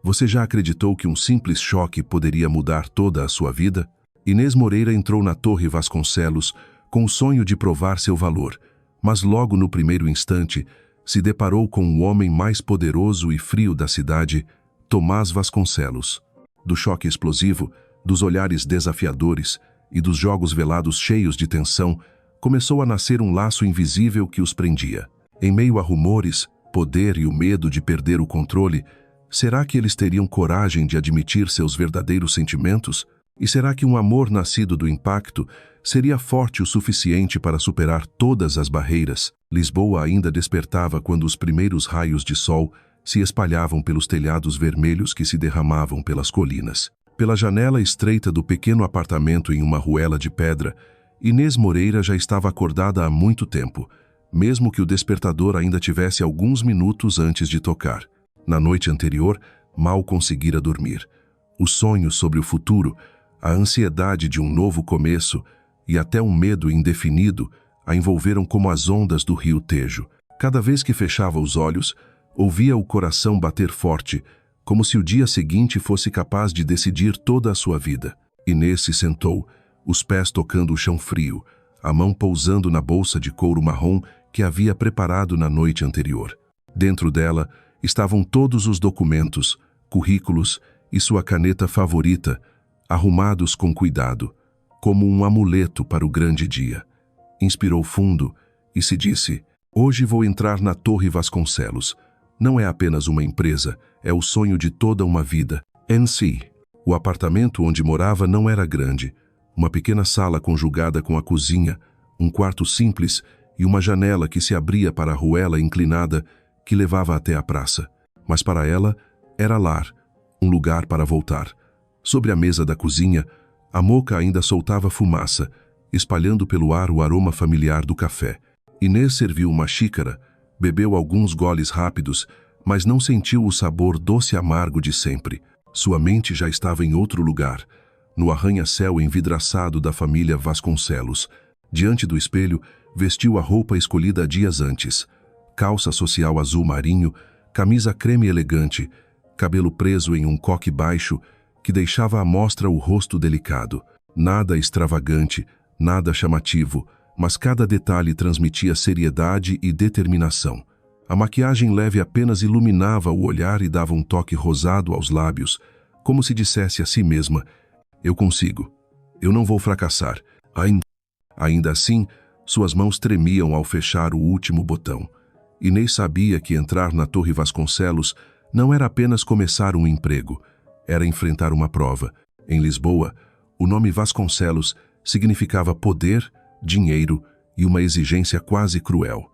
Você já acreditou que um simples choque poderia mudar toda a sua vida? Inês Moreira entrou na Torre Vasconcelos com o sonho de provar seu valor, mas logo no primeiro instante se deparou com o homem mais poderoso e frio da cidade, Tomás Vasconcelos. Do choque explosivo, dos olhares desafiadores e dos jogos velados cheios de tensão, começou a nascer um laço invisível que os prendia. Em meio a rumores, poder e o medo de perder o controle, será que eles teriam coragem de admitir seus verdadeiros sentimentos? E será que um amor nascido do impacto seria forte o suficiente para superar todas as barreiras? Lisboa ainda despertava quando os primeiros raios de sol se espalhavam pelos telhados vermelhos que se derramavam pelas colinas. Pela janela estreita do pequeno apartamento em uma ruela de pedra, Inês Moreira já estava acordada há muito tempo, mesmo que o despertador ainda tivesse alguns minutos antes de tocar. Na noite anterior, mal conseguira dormir. Os sonhos sobre o futuro, a ansiedade de um novo começo e até um medo indefinido a envolveram como as ondas do rio Tejo. Cada vez que fechava os olhos, ouvia o coração bater forte, como se o dia seguinte fosse capaz de decidir toda a sua vida. Inês se sentou, os pés tocando o chão frio, a mão pousando na bolsa de couro marrom que havia preparado na noite anterior. Dentro dela estavam todos os documentos, currículos e sua caneta favorita, arrumados com cuidado, como um amuleto para o grande dia. Inspirou fundo e se disse: hoje vou entrar na Torre Vasconcelos. Não é apenas uma empresa, é o sonho de toda uma vida. NC. O apartamento onde morava não era grande. Uma pequena sala conjugada com a cozinha, um quarto simples e uma janela que se abria para a ruela inclinada que levava até a praça. Mas para ela, era lar, um lugar para voltar. Sobre a mesa da cozinha, a moca ainda soltava fumaça, espalhando pelo ar o aroma familiar do café. Inês serviu uma xícara, bebeu alguns goles rápidos, mas não sentiu o sabor doce amargo de sempre. Sua mente já estava em outro lugar, no arranha-céu envidraçado da família Vasconcelos. Diante do espelho, vestiu a roupa escolhida dias antes. Calça social azul marinho, camisa creme elegante, cabelo preso em um coque baixo que deixava à mostra o rosto delicado. Nada extravagante, nada chamativo, mas cada detalhe transmitia seriedade e determinação. A maquiagem leve apenas iluminava o olhar e dava um toque rosado aos lábios, como se dissesse a si mesma: eu consigo, eu não vou fracassar. Ainda assim, suas mãos tremiam ao fechar o último botão. Inês sabia que entrar na Torre Vasconcelos não era apenas começar um emprego, era enfrentar uma prova. Em Lisboa, o nome Vasconcelos significava poder, dinheiro e uma exigência quase cruel.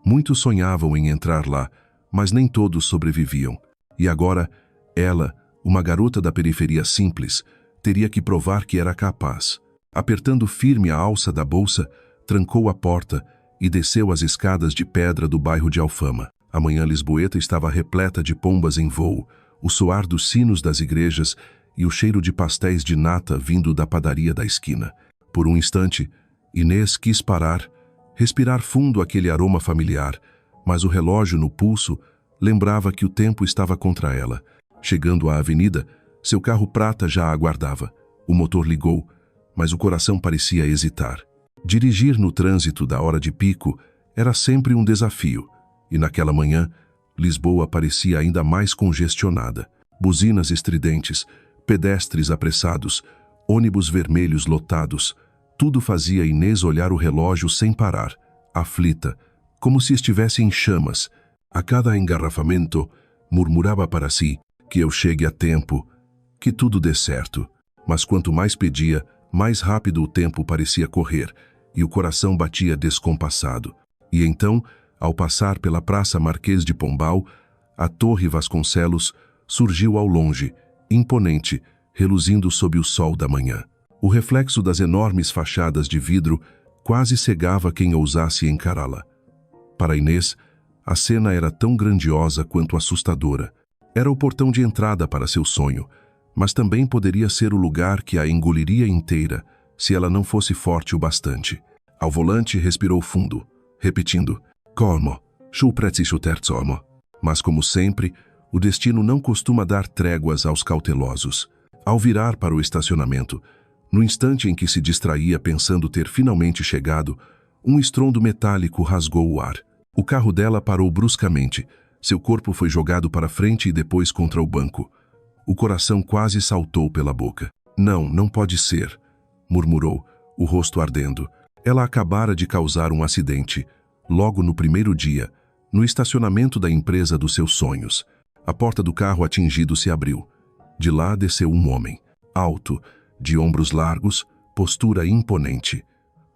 Muitos sonhavam em entrar lá, mas nem todos sobreviviam. E agora, ela, uma garota da periferia simples, teria que provar que era capaz. Apertando firme a alça da bolsa, trancou a porta e desceu as escadas de pedra do bairro de Alfama. A manhã lisboeta estava repleta de pombas em voo, o soar dos sinos das igrejas e o cheiro de pastéis de nata vindo da padaria da esquina. Por um instante, Inês quis parar, respirar fundo aquele aroma familiar, mas o relógio no pulso lembrava que o tempo estava contra ela. Chegando à avenida, seu carro prata já a aguardava. O motor ligou, mas o coração parecia hesitar. Dirigir no trânsito da hora de pico era sempre um desafio, e naquela manhã, Lisboa parecia ainda mais congestionada. Buzinas estridentes, pedestres apressados, ônibus vermelhos lotados, tudo fazia Inês olhar o relógio sem parar, aflita, como se estivesse em chamas. A cada engarrafamento, murmurava para si: que eu chegue a tempo, que tudo dê certo. Mas quanto mais pedia, mais rápido o tempo parecia correr, e o coração batia descompassado. E então, ao passar pela Praça Marquês de Pombal, a Torre Vasconcelos surgiu ao longe, imponente, reluzindo sob o sol da manhã. O reflexo das enormes fachadas de vidro quase cegava quem ousasse encará-la. Para Inês, a cena era tão grandiosa quanto assustadora. Era o portão de entrada para seu sonho, mas também poderia ser o lugar que a engoliria inteira se ela não fosse forte o bastante. Ao volante, respirou fundo, repetindo: Como, sul prezzi terzomo. Mas como sempre, O destino não costuma dar tréguas aos cautelosos. Ao virar para o estacionamento, no instante em que se distraía pensando ter finalmente chegado, um estrondo metálico rasgou o ar. O carro dela parou bruscamente. Seu corpo foi jogado para frente e depois contra o banco. O coração quase saltou pela boca. Não, não pode ser, murmurou, o rosto ardendo. Ela acabara de causar um acidente, logo no primeiro dia, no estacionamento da empresa dos seus sonhos. A porta do carro atingido se abriu. De lá desceu um homem, alto, de ombros largos, postura imponente.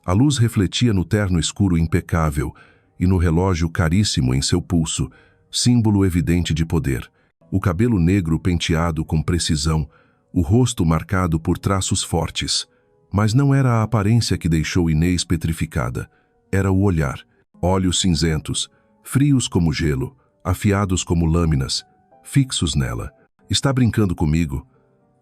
A luz refletia no terno escuro impecável e no relógio caríssimo em seu pulso, símbolo evidente de poder. O cabelo negro penteado com precisão, o rosto marcado por traços fortes. Mas não era a aparência que deixou Inês petrificada. Era o olhar. Olhos cinzentos, frios como gelo, afiados como lâminas, fixos nela. Está brincando comigo?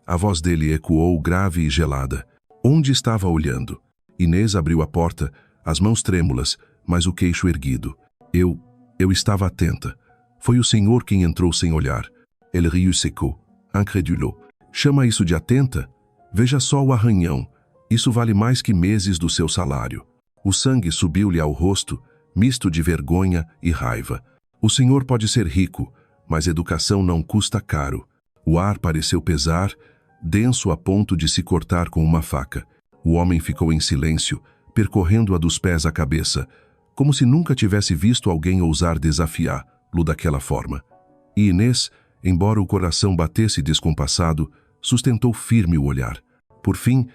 A voz dele ecoou grave e gelada. Onde estava olhando? Inês abriu a porta, as mãos trêmulas, mas o queixo erguido. Eu estava atenta. Foi o senhor quem entrou sem olhar. Elle riu secou, incrédulo. Chama isso de atenta? Veja só o arranhão. Isso vale mais que meses do seu salário. O sangue subiu-lhe ao rosto, misto de vergonha e raiva. O senhor pode ser rico, mas educação não custa caro. O ar pareceu pesar, denso a ponto de se cortar com uma faca. O homem ficou em silêncio, percorrendo-a dos pés à cabeça, como se nunca tivesse visto alguém ousar desafiá-lo daquela forma. E Inês, embora o coração batesse descompassado, sustentou firme o olhar. Por fim,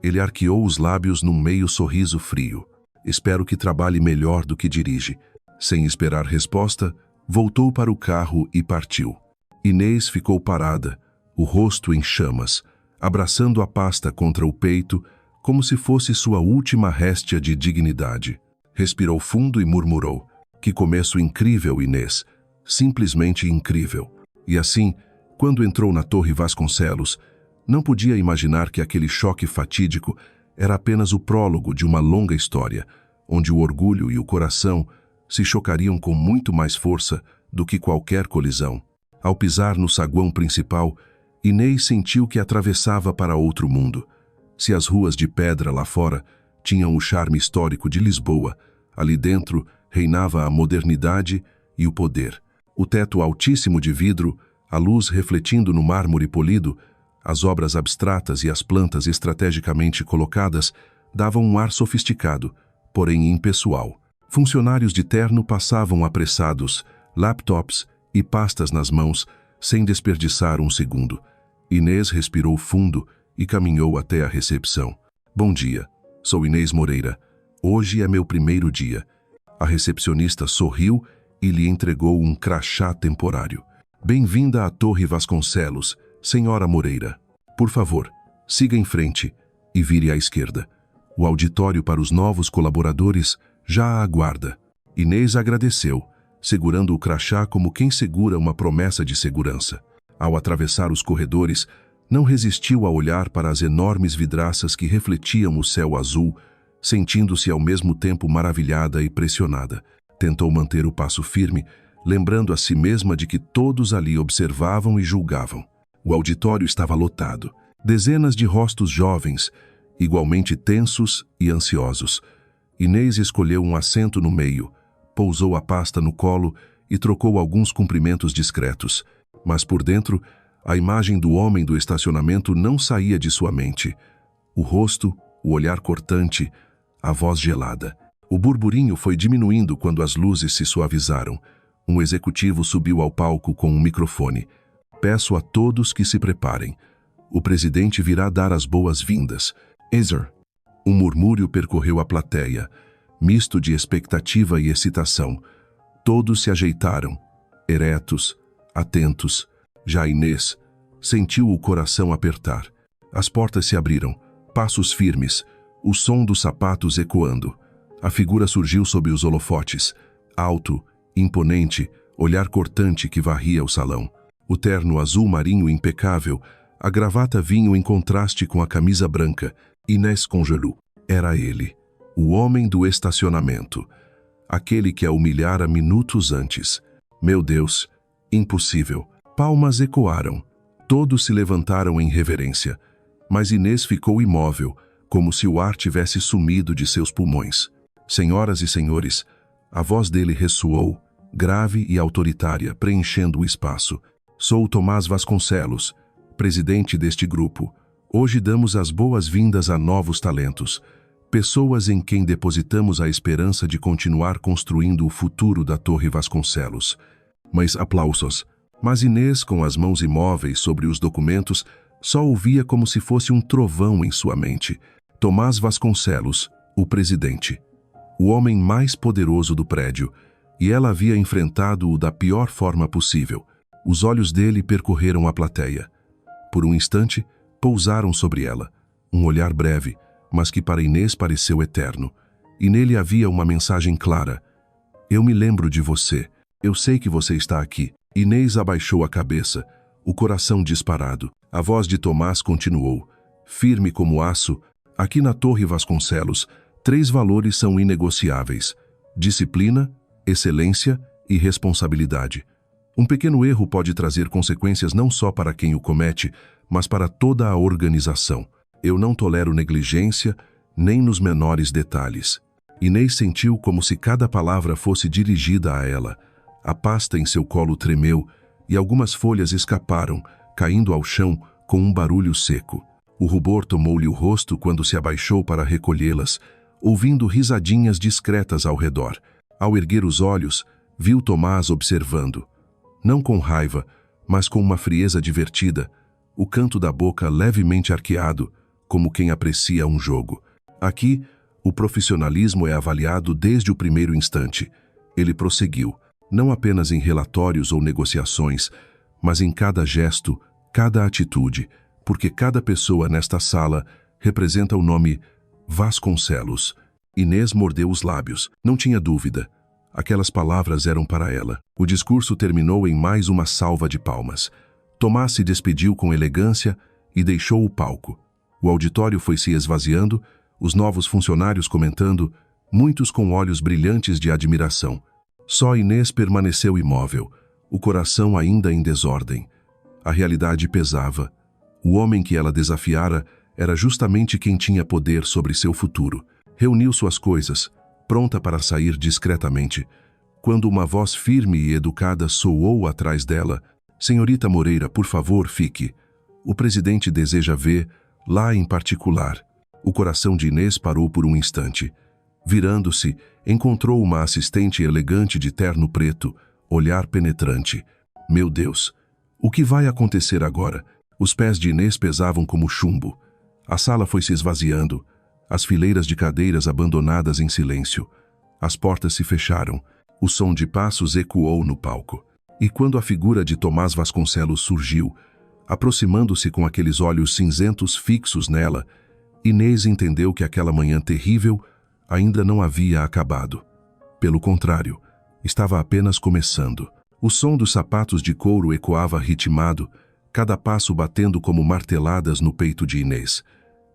ele arqueou os lábios num meio sorriso frio. Espero que trabalhe melhor do que dirige. Sem esperar resposta, voltou para o carro e partiu. Inês ficou parada, o rosto em chamas, abraçando a pasta contra o peito, como se fosse sua última réstia de dignidade. Respirou fundo e murmurou: que começo incrível, Inês. Simplesmente incrível. E assim, quando entrou na Torre Vasconcelos, não podia imaginar que aquele choque fatídico era apenas o prólogo de uma longa história, onde o orgulho e o coração se chocariam com muito mais força do que qualquer colisão. Ao pisar no saguão principal, Inês sentiu que atravessava para outro mundo. Se as ruas de pedra lá fora tinham o charme histórico de Lisboa, ali dentro reinava a modernidade e o poder. O teto altíssimo de vidro, a luz refletindo no mármore polido, as obras abstratas e as plantas estrategicamente colocadas davam um ar sofisticado, porém impessoal. Funcionários de terno passavam apressados, laptops e pastas nas mãos, sem desperdiçar um segundo. Inês respirou fundo e caminhou até a recepção. Bom dia, sou Inês Moreira. Hoje é meu primeiro dia. A recepcionista sorriu e lhe entregou um crachá temporário. Bem-vinda à Torre Vasconcelos, senhora Moreira. Por favor, siga em frente e vire à esquerda. O auditório para os novos colaboradores já a aguarda. Inês agradeceu, segurando o crachá como quem segura uma promessa de segurança. Ao atravessar os corredores, não resistiu a olhar para as enormes vidraças que refletiam o céu azul, sentindo-se ao mesmo tempo maravilhada e pressionada. Tentou manter o passo firme, lembrando a si mesma de que todos ali observavam e julgavam. O auditório estava lotado. Dezenas de rostos jovens, igualmente tensos e ansiosos. Inês escolheu um assento no meio, pousou a pasta no colo e trocou alguns cumprimentos discretos. Mas por dentro, a imagem do homem do estacionamento não saía de sua mente. O rosto, o olhar cortante, a voz gelada. O burburinho foi diminuindo quando as luzes se suavizaram. Um executivo subiu ao palco com um microfone. Peço a todos que se preparem. O presidente virá dar as boas-vindas. Ezer. Um murmúrio percorreu a plateia, misto de expectativa e excitação. Todos se ajeitaram, eretos, atentos. Já Inês sentiu o coração apertar. As portas se abriram, passos firmes, o som dos sapatos ecoando. A figura surgiu sob os holofotes, alto, imponente, olhar cortante que varria o salão. O terno azul marinho impecável, a gravata vinho em contraste com a camisa branca. Inês congelou. Era ele, o homem do estacionamento, aquele que a humilhara minutos antes. Meu Deus, impossível. palmas ecoaram. Todos se levantaram em reverência, mas Inês ficou imóvel, como se o ar tivesse sumido de seus pulmões. Senhoras e senhores, a voz dele ressoou, grave e autoritária, preenchendo o espaço. Sou Tomás Vasconcelos, presidente deste grupo. Hoje damos as boas-vindas a novos talentos, pessoas em quem depositamos a esperança de continuar construindo o futuro da Torre Vasconcelos. Mas aplausos. Mas Inês, com as mãos imóveis sobre os documentos, só ouvia como se fosse um trovão em sua mente. Tomás Vasconcelos, o presidente. O homem mais poderoso do prédio, e ela havia enfrentado-o da pior forma possível. Os olhos dele percorreram a plateia. Por um instante, pousaram sobre ela. Um olhar breve, mas que para Inês pareceu eterno. E nele havia uma mensagem clara. Eu me lembro de você. Eu sei que você está aqui. Inês abaixou a cabeça, o coração disparado. A voz de Tomás continuou, firme como aço. Aqui na Torre Vasconcelos, 3 valores são inegociáveis: disciplina, excelência e responsabilidade. Um pequeno erro pode trazer consequências não só para quem o comete, mas para toda a organização. Eu não tolero negligência, nem nos menores detalhes. Inês sentiu como se cada palavra fosse dirigida a ela. A pasta em seu colo tremeu e algumas folhas escaparam, caindo ao chão com um barulho seco. O rubor tomou-lhe o rosto quando se abaixou para recolhê-las, ouvindo risadinhas discretas ao redor. Ao erguer os olhos, viu Tomás observando. Não com raiva, mas com uma frieza divertida, o canto da boca levemente arqueado, como quem aprecia um jogo. Aqui, o profissionalismo é avaliado desde o primeiro instante. Ele prosseguiu, não apenas em relatórios ou negociações, mas em cada gesto, cada atitude, porque cada pessoa nesta sala representa o nome Vasconcelos. Inês mordeu os lábios. Não tinha dúvida. Aquelas palavras eram para ela. O discurso terminou em mais uma salva de palmas. Tomás se despediu com elegância e deixou o palco. O auditório foi se esvaziando, os novos funcionários comentando, muitos com olhos brilhantes de admiração. Só Inês permaneceu imóvel, o coração ainda em desordem. A realidade pesava. O homem que ela desafiara era justamente quem tinha poder sobre seu futuro. Reuniu suas coisas, pronta para sair discretamente, quando uma voz firme e educada soou atrás dela. Senhorita Moreira, por favor, fique. O presidente deseja ver, lá em particular. O coração de Inês parou por um instante. Virando-se, encontrou uma assistente elegante de terno preto, olhar penetrante. Meu Deus, o que vai acontecer agora? Os pés de Inês pesavam como chumbo. A sala foi se esvaziando, as fileiras de cadeiras abandonadas em silêncio. As portas se fecharam, o som de passos ecoou no palco. E quando a figura de Tomás Vasconcelos surgiu, aproximando-se com aqueles olhos cinzentos fixos nela, Inês entendeu que aquela manhã terrível ainda não havia acabado. Pelo contrário, estava apenas começando. O som dos sapatos de couro ecoava ritmado, cada passo batendo como marteladas no peito de Inês.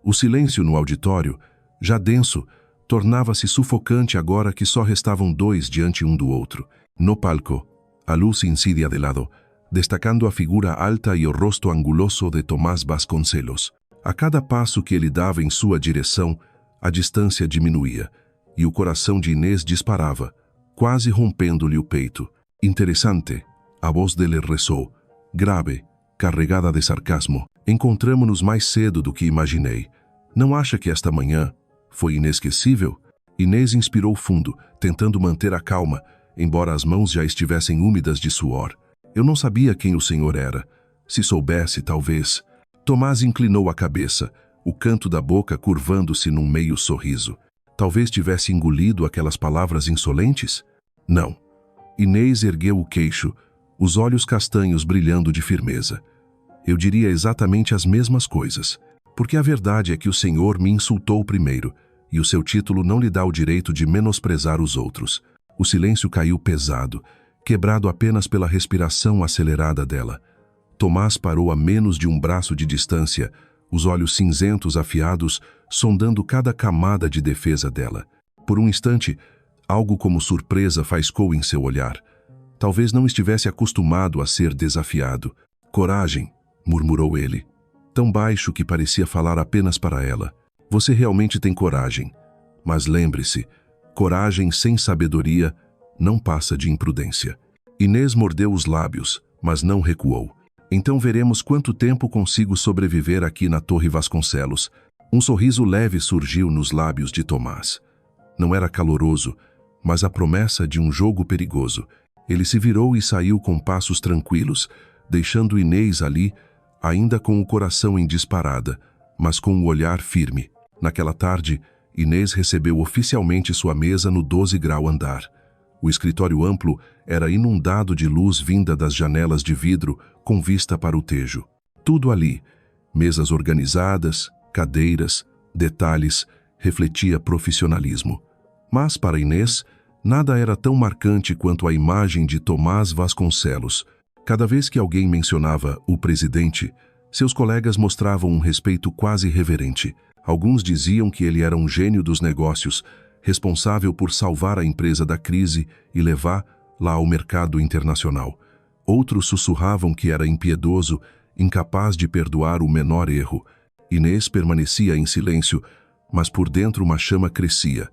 O silêncio no auditório, já denso, tornava-se sufocante agora que só restavam 2 diante um do outro. No palco, a luz incidia de lado, destacando a figura alta e o rosto anguloso de Tomás Vasconcelos. A cada passo que ele dava em sua direção, a distância diminuía, e o coração de Inês disparava, quase rompendo-lhe o peito. Interessante, a voz dele ressoou, grave, carregada de sarcasmo. Encontramo-nos mais cedo do que imaginei. Não acha que esta manhã foi inesquecível? Inês inspirou fundo, tentando manter a calma, embora as mãos já estivessem úmidas de suor. Eu não sabia quem o senhor era. Se soubesse, talvez. Tomás inclinou a cabeça, o canto da boca curvando-se num meio sorriso. Talvez tivesse engolido aquelas palavras insolentes? Não. Inês ergueu o queixo, os olhos castanhos brilhando de firmeza. Eu diria exatamente as mesmas coisas, porque a verdade é que o Senhor me insultou primeiro, e o seu título não lhe dá o direito de menosprezar os outros. O silêncio caiu pesado, quebrado apenas pela respiração acelerada dela. Tomás parou a menos de um braço de distância, os olhos cinzentos afiados, sondando cada camada de defesa dela. Por um instante, algo como surpresa faiscou em seu olhar. Talvez não estivesse acostumado a ser desafiado. Coragem, murmurou ele, tão baixo que parecia falar apenas para ela. Você realmente tem coragem. Mas lembre-se, coragem sem sabedoria não passa de imprudência. Inês mordeu os lábios, mas não recuou. Então veremos quanto tempo consigo sobreviver aqui na Torre Vasconcelos. Um sorriso leve surgiu nos lábios de Tomás. Não era caloroso, mas a promessa de um jogo perigoso. Ele se virou e saiu com passos tranquilos, deixando Inês ali, ainda com o coração em disparada, mas com o olhar firme. Naquela tarde, Inês recebeu oficialmente sua mesa no 12º andar. O escritório amplo era inundado de luz vinda das janelas de vidro com vista para o Tejo. Tudo ali, mesas organizadas, cadeiras, detalhes, refletia profissionalismo. Mas para Inês, nada era tão marcante quanto a imagem de Tomás Vasconcelos. Cada vez que alguém mencionava o presidente, seus colegas mostravam um respeito quase reverente. Alguns diziam que ele era um gênio dos negócios, responsável por salvar a empresa da crise e levá-la ao mercado internacional. Outros sussurravam que era impiedoso, incapaz de perdoar o menor erro. Inês permanecia em silêncio, mas por dentro uma chama crescia.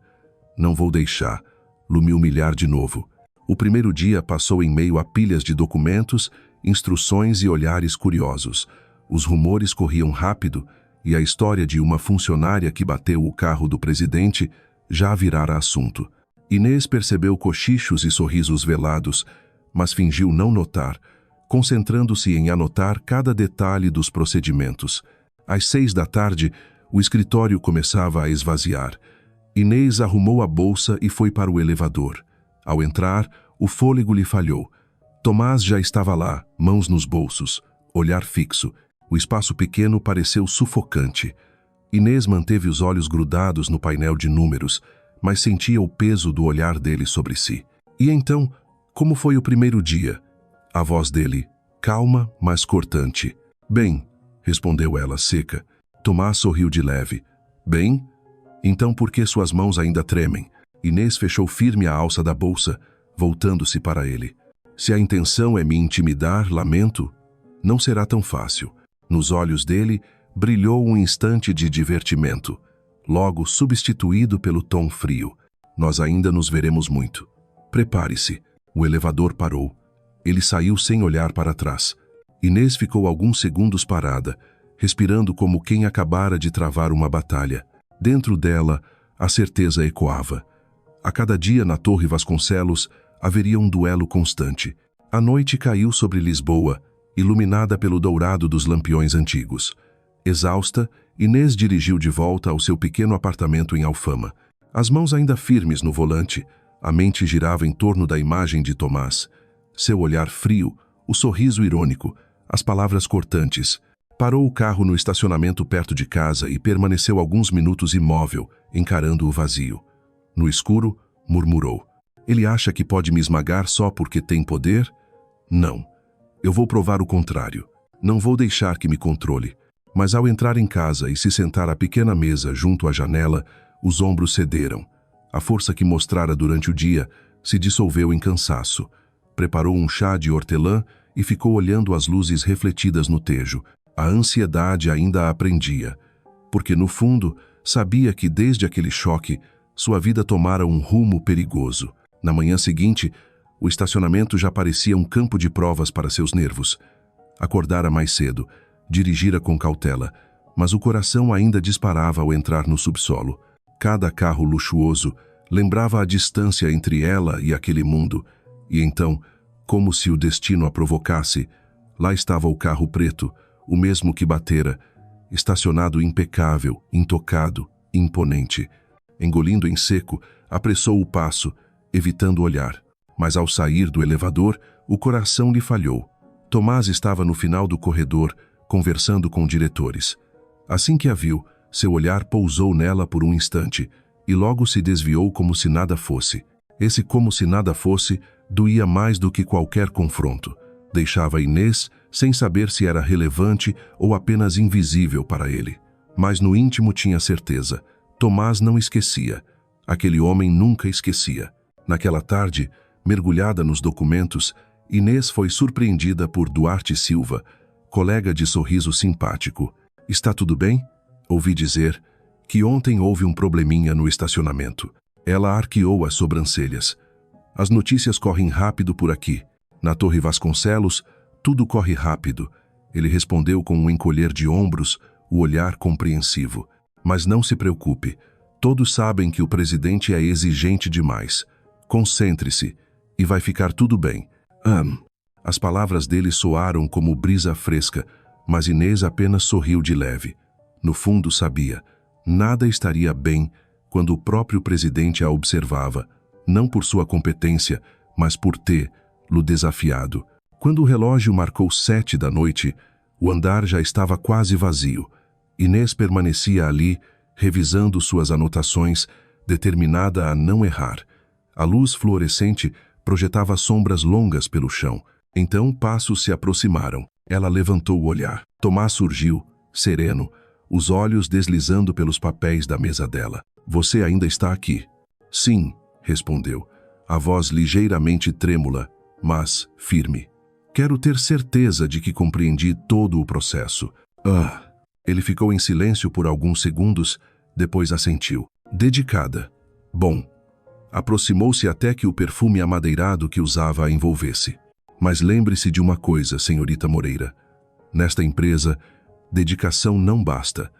Não vou deixá-lo me humilhar de novo. O primeiro dia passou em meio a pilhas de documentos, instruções e olhares curiosos. Os rumores corriam rápido e a história de uma funcionária que bateu o carro do presidente já virara assunto. Inês percebeu cochichos e sorrisos velados, mas fingiu não notar, concentrando-se em anotar cada detalhe dos procedimentos. Às 6 da tarde, o escritório começava a esvaziar. Inês arrumou a bolsa e foi para o elevador. Ao entrar, o fôlego lhe falhou. Tomás já estava lá, mãos nos bolsos, olhar fixo. O espaço pequeno pareceu sufocante. Inês manteve os olhos grudados no painel de números, mas sentia o peso do olhar dele sobre si. E então, como foi o primeiro dia? A voz dele, calma, mas cortante. Bem, respondeu ela seca. Tomás sorriu de leve. Bem? Então por que suas mãos ainda tremem? Inês fechou firme a alça da bolsa, voltando-se para ele. Se a intenção é me intimidar, lamento, não será tão fácil. Nos olhos dele brilhou um instante de divertimento, logo substituído pelo tom frio. Nós ainda nos veremos muito. Prepare-se. O elevador parou. Ele saiu sem olhar para trás. Inês ficou alguns segundos parada, respirando como quem acabara de travar uma batalha. Dentro dela, a certeza ecoava. A cada dia na Torre Vasconcelos haveria um duelo constante. A noite caiu sobre Lisboa, iluminada pelo dourado dos lampiões antigos. Exausta, Inês dirigiu de volta ao seu pequeno apartamento em Alfama. As mãos ainda firmes no volante, a mente girava em torno da imagem de Tomás. Seu olhar frio, o sorriso irônico, as palavras cortantes. Parou o carro no estacionamento perto de casa e permaneceu alguns minutos imóvel, encarando o vazio. No escuro, murmurou. Ele acha que pode me esmagar só porque tem poder? Não. Eu vou provar o contrário. Não vou deixar que me controle. Mas ao entrar em casa e se sentar à pequena mesa junto à janela, os ombros cederam. A força que mostrara durante o dia se dissolveu em cansaço. Preparou um chá de hortelã e ficou olhando as luzes refletidas no Tejo. A ansiedade ainda a prendia, porque no fundo sabia que desde aquele choque sua vida tomara um rumo perigoso. Na manhã seguinte, o estacionamento já parecia um campo de provas para seus nervos. Acordara mais cedo, dirigira com cautela, mas o coração ainda disparava ao entrar no subsolo. Cada carro luxuoso lembrava a distância entre ela e aquele mundo, e então, como se o destino a provocasse, lá estava o carro preto, o mesmo que batera, estacionado impecável, intocado, imponente. Engolindo em seco, apressou o passo, evitando olhar. Mas ao sair do elevador, o coração lhe falhou. Tomás estava no final do corredor, conversando com diretores. Assim que a viu, seu olhar pousou nela por um instante, e logo se desviou como se nada fosse. Esse como se nada fosse doía mais do que qualquer confronto. Deixava Inês sem saber se era relevante ou apenas invisível para ele. Mas no íntimo tinha certeza. Tomás não esquecia. Aquele homem nunca esquecia. Naquela tarde, Mergulhada nos documentos, Inês foi surpreendida por Duarte Silva, colega de sorriso simpático. Está tudo bem? Ouvi dizer que ontem houve um probleminha no estacionamento. Ela arqueou as sobrancelhas. As notícias correm rápido por aqui. Na Torre Vasconcelos, tudo corre rápido. Ele respondeu com um encolher de ombros, o olhar compreensivo. Mas não se preocupe. Todos sabem que o presidente é exigente demais. Concentre-se e vai ficar tudo bem. As palavras dele soaram como brisa fresca, mas Inês apenas sorriu de leve. No fundo sabia, nada estaria bem quando o próprio presidente a observava, não por sua competência, mas por tê-lo desafiado. Quando o relógio marcou 7 da noite, o andar já estava quase vazio. Inês permanecia ali, revisando suas anotações, determinada a não errar. A luz fluorescente projetava sombras longas pelo chão. Então passos se aproximaram. Ela levantou o olhar. Tomás surgiu, sereno, os olhos deslizando pelos papéis da mesa dela. Você ainda está aqui? Sim, respondeu, a voz ligeiramente trêmula, mas firme. Quero ter certeza de que compreendi todo o processo. Ele ficou em silêncio por alguns segundos, depois assentiu. Dedicada. Bom. Aproximou-se até que o perfume amadeirado que usava a envolvesse. Mas lembre-se de uma coisa, senhorita Moreira. Nesta empresa, dedicação não basta.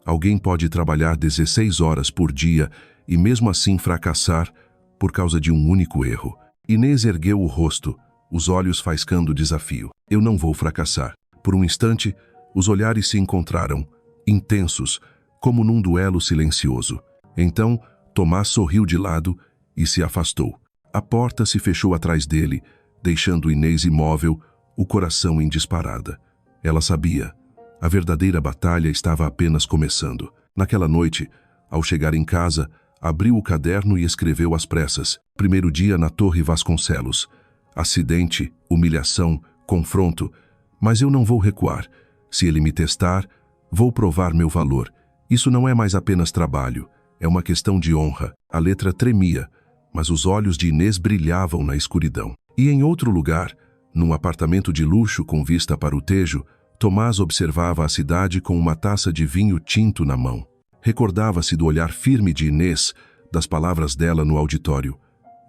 Alguém pode trabalhar 16 horas por dia e mesmo assim fracassar por causa de um único erro. Inês ergueu o rosto, os olhos faiscando desafio. Eu não vou fracassar. Por um instante, os olhares se encontraram, intensos, como num duelo silencioso. Então, Tomás sorriu de lado e se afastou. A porta se fechou atrás dele, deixando Inês imóvel, o coração em disparada. Ela sabia. A verdadeira batalha estava apenas começando. Naquela noite, ao chegar em casa, abriu o caderno e escreveu às pressas. Primeiro dia na Torre Vasconcelos. Acidente, humilhação, confronto. Mas eu não vou recuar. Se ele me testar, vou provar meu valor. Isso não é mais apenas trabalho. É uma questão de honra. A letra tremia, mas os olhos de Inês brilhavam na escuridão. E em outro lugar, num apartamento de luxo com vista para o Tejo, Tomás observava a cidade com uma taça de vinho tinto na mão. Recordava-se do olhar firme de Inês, das palavras dela no auditório.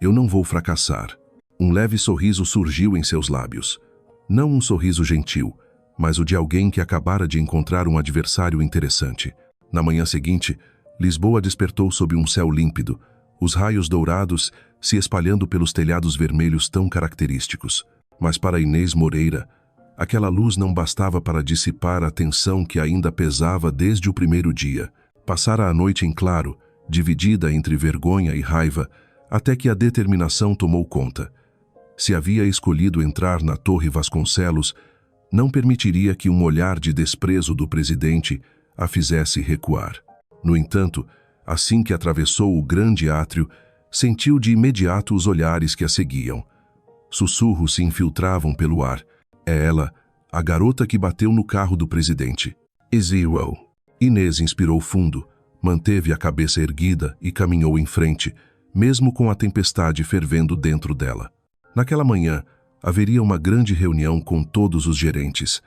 Eu não vou fracassar. Um leve sorriso surgiu em seus lábios. Não um sorriso gentil, mas o de alguém que acabara de encontrar um adversário interessante. Na manhã seguinte, Lisboa despertou sob um céu límpido, os raios dourados se espalhando pelos telhados vermelhos tão característicos. Mas para Inês Moreira, aquela luz não bastava para dissipar a tensão que ainda pesava desde o primeiro dia. Passara a noite em claro, dividida entre vergonha e raiva, até que a determinação tomou conta. Se havia escolhido entrar na Torre Vasconcelos, não permitiria que um olhar de desprezo do presidente a fizesse recuar. No entanto, assim que atravessou o grande átrio, sentiu de imediato os olhares que a seguiam. Sussurros se infiltravam pelo ar. É ela, a garota que bateu no carro do presidente. Exíuel. Inês inspirou fundo, manteve a cabeça erguida e caminhou em frente, mesmo com a tempestade fervendo dentro dela. Naquela manhã, haveria uma grande reunião com todos os gerentes.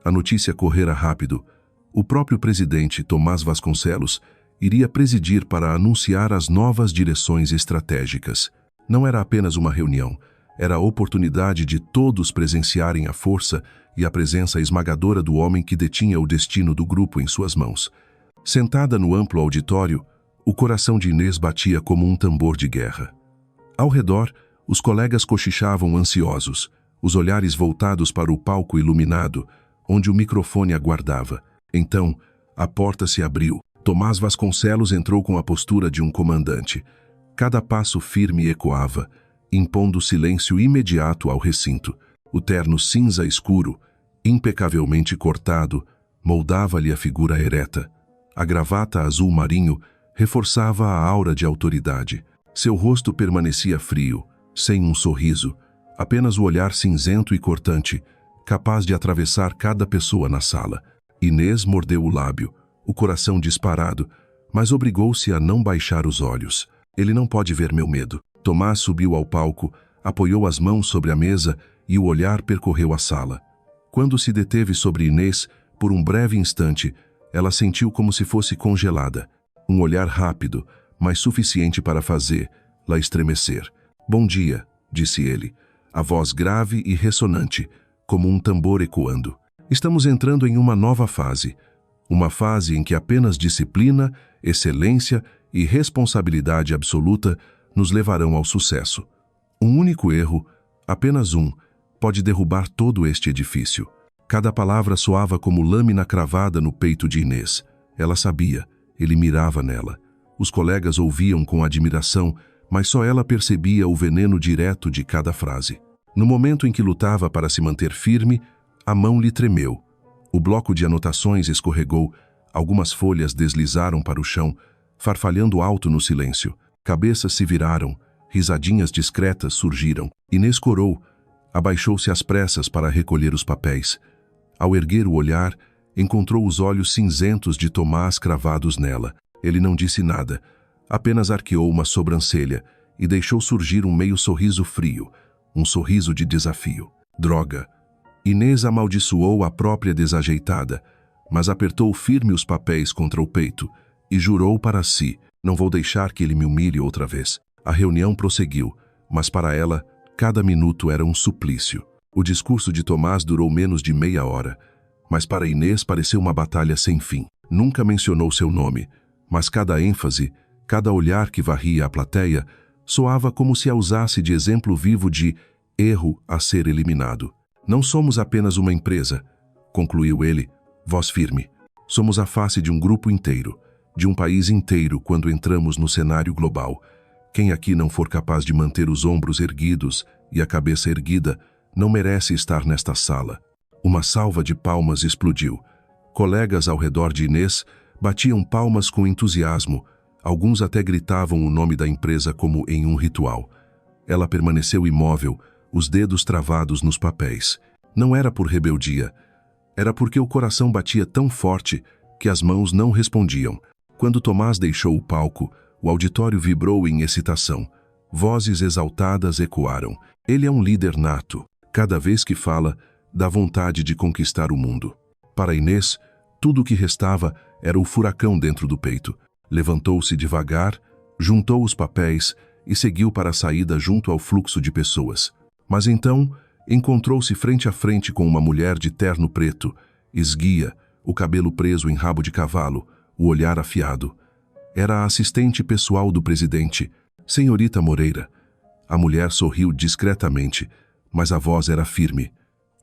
A notícia correra rápido. O próprio presidente, Tomás Vasconcelos, iria presidir para anunciar as novas direções estratégicas. Não era apenas uma reunião, era a oportunidade de todos presenciarem a força e a presença esmagadora do homem que detinha o destino do grupo em suas mãos. Sentada no amplo auditório, o coração de Inês batia como um tambor de guerra. Ao redor, os colegas cochichavam ansiosos, os olhares voltados para o palco iluminado, onde o microfone aguardava. Então, a porta se abriu. Tomás Vasconcelos entrou com a postura de um comandante. Cada passo firme ecoava, impondo silêncio imediato ao recinto. O terno cinza escuro, impecavelmente cortado, moldava-lhe a figura ereta. A gravata azul marinho reforçava a aura de autoridade. Seu rosto permanecia frio, sem um sorriso, apenas o olhar cinzento e cortante, capaz de atravessar cada pessoa na sala. Inês mordeu o lábio, o coração disparado, mas obrigou-se a não baixar os olhos. Ele não pode ver meu medo. Tomás subiu ao palco, apoiou as mãos sobre a mesa e o olhar percorreu a sala. Quando se deteve sobre Inês, por um breve instante, ela sentiu como se fosse congelada. Um olhar rápido, mas suficiente para fazê-la estremecer. "Bom dia", disse ele, a voz grave e ressonante, como um tambor ecoando. "Estamos entrando em uma nova fase. Uma fase em que apenas disciplina, excelência e responsabilidade absoluta nos levarão ao sucesso. Um único erro, apenas um, pode derrubar todo este edifício." Cada palavra soava como lâmina cravada no peito de Inês. Ela sabia, ele mirava nela. Os colegas ouviam com admiração, mas só ela percebia o veneno direto de cada frase. No momento em que lutava para se manter firme, a mão lhe tremeu. O bloco de anotações escorregou, algumas folhas deslizaram para o chão, farfalhando alto no silêncio. Cabeças se viraram, risadinhas discretas surgiram. Inês corou, abaixou-se às pressas para recolher os papéis. Ao erguer o olhar, encontrou os olhos cinzentos de Tomás cravados nela. Ele não disse nada, apenas arqueou uma sobrancelha e deixou surgir um meio sorriso frio, um sorriso de desafio. Droga! Inês amaldiçoou a própria desajeitada, mas apertou firme os papéis contra o peito e jurou para si: "Não vou deixar que ele me humilhe outra vez." A reunião prosseguiu, mas para ela, cada minuto era um suplício. O discurso de Tomás durou menos de meia hora, mas para Inês pareceu uma batalha sem fim. Nunca mencionou seu nome, mas cada ênfase, cada olhar que varria a plateia, soava como se a usasse de exemplo vivo de erro a ser eliminado. "Não somos apenas uma empresa", concluiu ele, voz firme. "Somos a face de um grupo inteiro, de um país inteiro quando entramos no cenário global. Quem aqui não for capaz de manter os ombros erguidos e a cabeça erguida, não merece estar nesta sala." Uma salva de palmas explodiu. Colegas ao redor de Inês batiam palmas com entusiasmo, alguns até gritavam o nome da empresa como em um ritual. Ela permaneceu imóvel, os dedos travados nos papéis. Não era por rebeldia, era porque o coração batia tão forte que as mãos não respondiam. Quando Tomás deixou o palco, o auditório vibrou em excitação. Vozes exaltadas ecoaram. Ele é um líder nato. Cada vez que fala, dá vontade de conquistar o mundo. Para Inês, tudo o que restava era o furacão dentro do peito. Levantou-se devagar, juntou os papéis e seguiu para a saída junto ao fluxo de pessoas. Mas então, encontrou-se frente a frente com uma mulher de terno preto, esguia, o cabelo preso em rabo de cavalo, o olhar afiado. Era a assistente pessoal do presidente, Senhorita Moreira. A mulher sorriu discretamente, mas a voz era firme.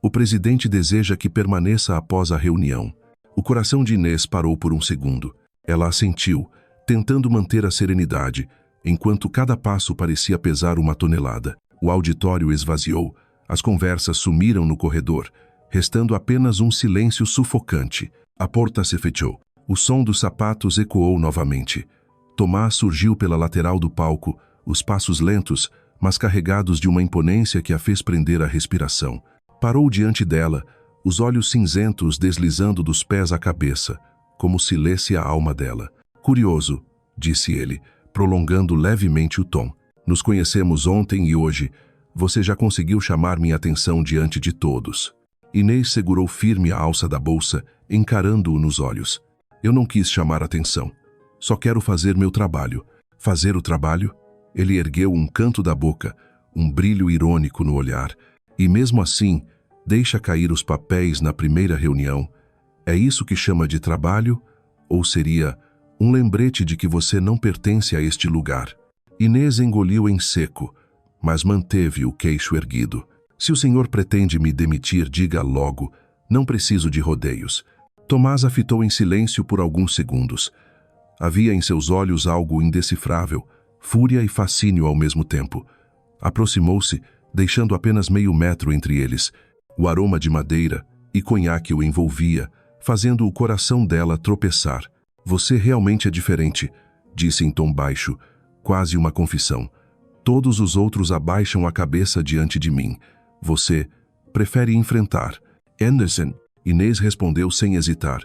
"O presidente deseja que permaneça após a reunião." O coração de Inês parou por um segundo. Ela assentiu, tentando manter a serenidade, enquanto cada passo parecia pesar uma tonelada. O auditório esvaziou, as conversas sumiram no corredor, restando apenas um silêncio sufocante. A porta se fechou. O som dos sapatos ecoou novamente. Tomás surgiu pela lateral do palco, os passos lentos, mas carregados de uma imponência que a fez prender a respiração. Parou diante dela, os olhos cinzentos deslizando dos pés à cabeça, como se lesse a alma dela. "Curioso", disse ele, prolongando levemente o tom. "Nos conhecemos ontem e hoje. Você já conseguiu chamar minha atenção diante de todos." Inês segurou firme a alça da bolsa, encarando-o nos olhos. "Eu não quis chamar atenção. Só quero fazer meu trabalho." "Fazer o trabalho?" Ele ergueu um canto da boca, um brilho irônico no olhar. "E mesmo assim, deixa cair os papéis na primeira reunião. É isso que chama de trabalho? Ou seria um lembrete de que você não pertence a este lugar?" Inês engoliu em seco, mas manteve o queixo erguido. "Se o senhor pretende me demitir, diga logo. Não preciso de rodeios." Tomás a fitou em silêncio por alguns segundos. Havia em seus olhos algo indecifrável, fúria e fascínio ao mesmo tempo. Aproximou-se, deixando apenas meio metro entre eles. O aroma de madeira e conhaque o envolvia, fazendo o coração dela tropeçar. "Você realmente é diferente", disse em tom baixo, quase uma confissão. "Todos os outros abaixam a cabeça diante de mim. Você prefere enfrentar." "Anderson", Inês respondeu sem hesitar,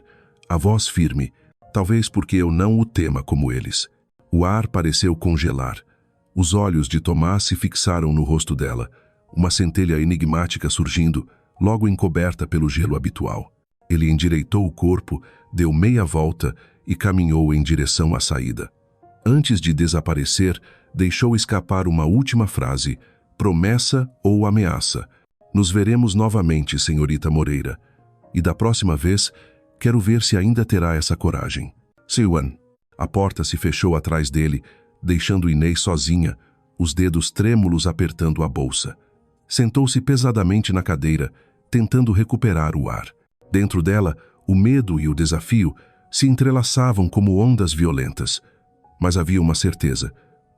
a voz firme, "talvez porque eu não o tema como eles." O ar pareceu congelar. Os olhos de Tomás se fixaram no rosto dela, uma centelha enigmática surgindo, logo encoberta pelo gelo habitual. Ele endireitou o corpo, deu meia volta e caminhou em direção à saída. Antes de desaparecer, deixou escapar uma última frase, promessa ou ameaça. Nos veremos novamente, senhorita Moreira. E da próxima vez, quero ver se ainda terá essa coragem. Siwan. A porta se fechou atrás dele, deixando Inês sozinha, os dedos trêmulos apertando a bolsa. Sentou-se pesadamente na cadeira, tentando recuperar o ar. Dentro dela, o medo e o desafio se entrelaçavam como ondas violentas. Mas havia uma certeza.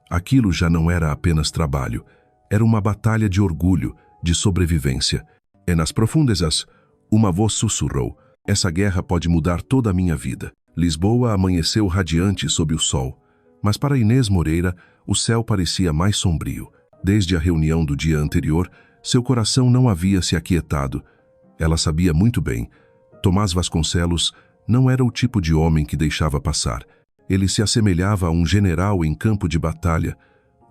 Aquilo já não era apenas trabalho. Era uma batalha de orgulho, de sobrevivência. E nas profundezas, uma voz sussurrou: essa guerra pode mudar toda a minha vida. Lisboa amanheceu radiante sob o sol. Mas para Inês Moreira, o céu parecia mais sombrio. Desde a reunião do dia anterior, seu coração não havia se aquietado. Ela sabia muito bem. Tomás Vasconcelos não era o tipo de homem que deixava passar. Ele se assemelhava a um general em campo de batalha.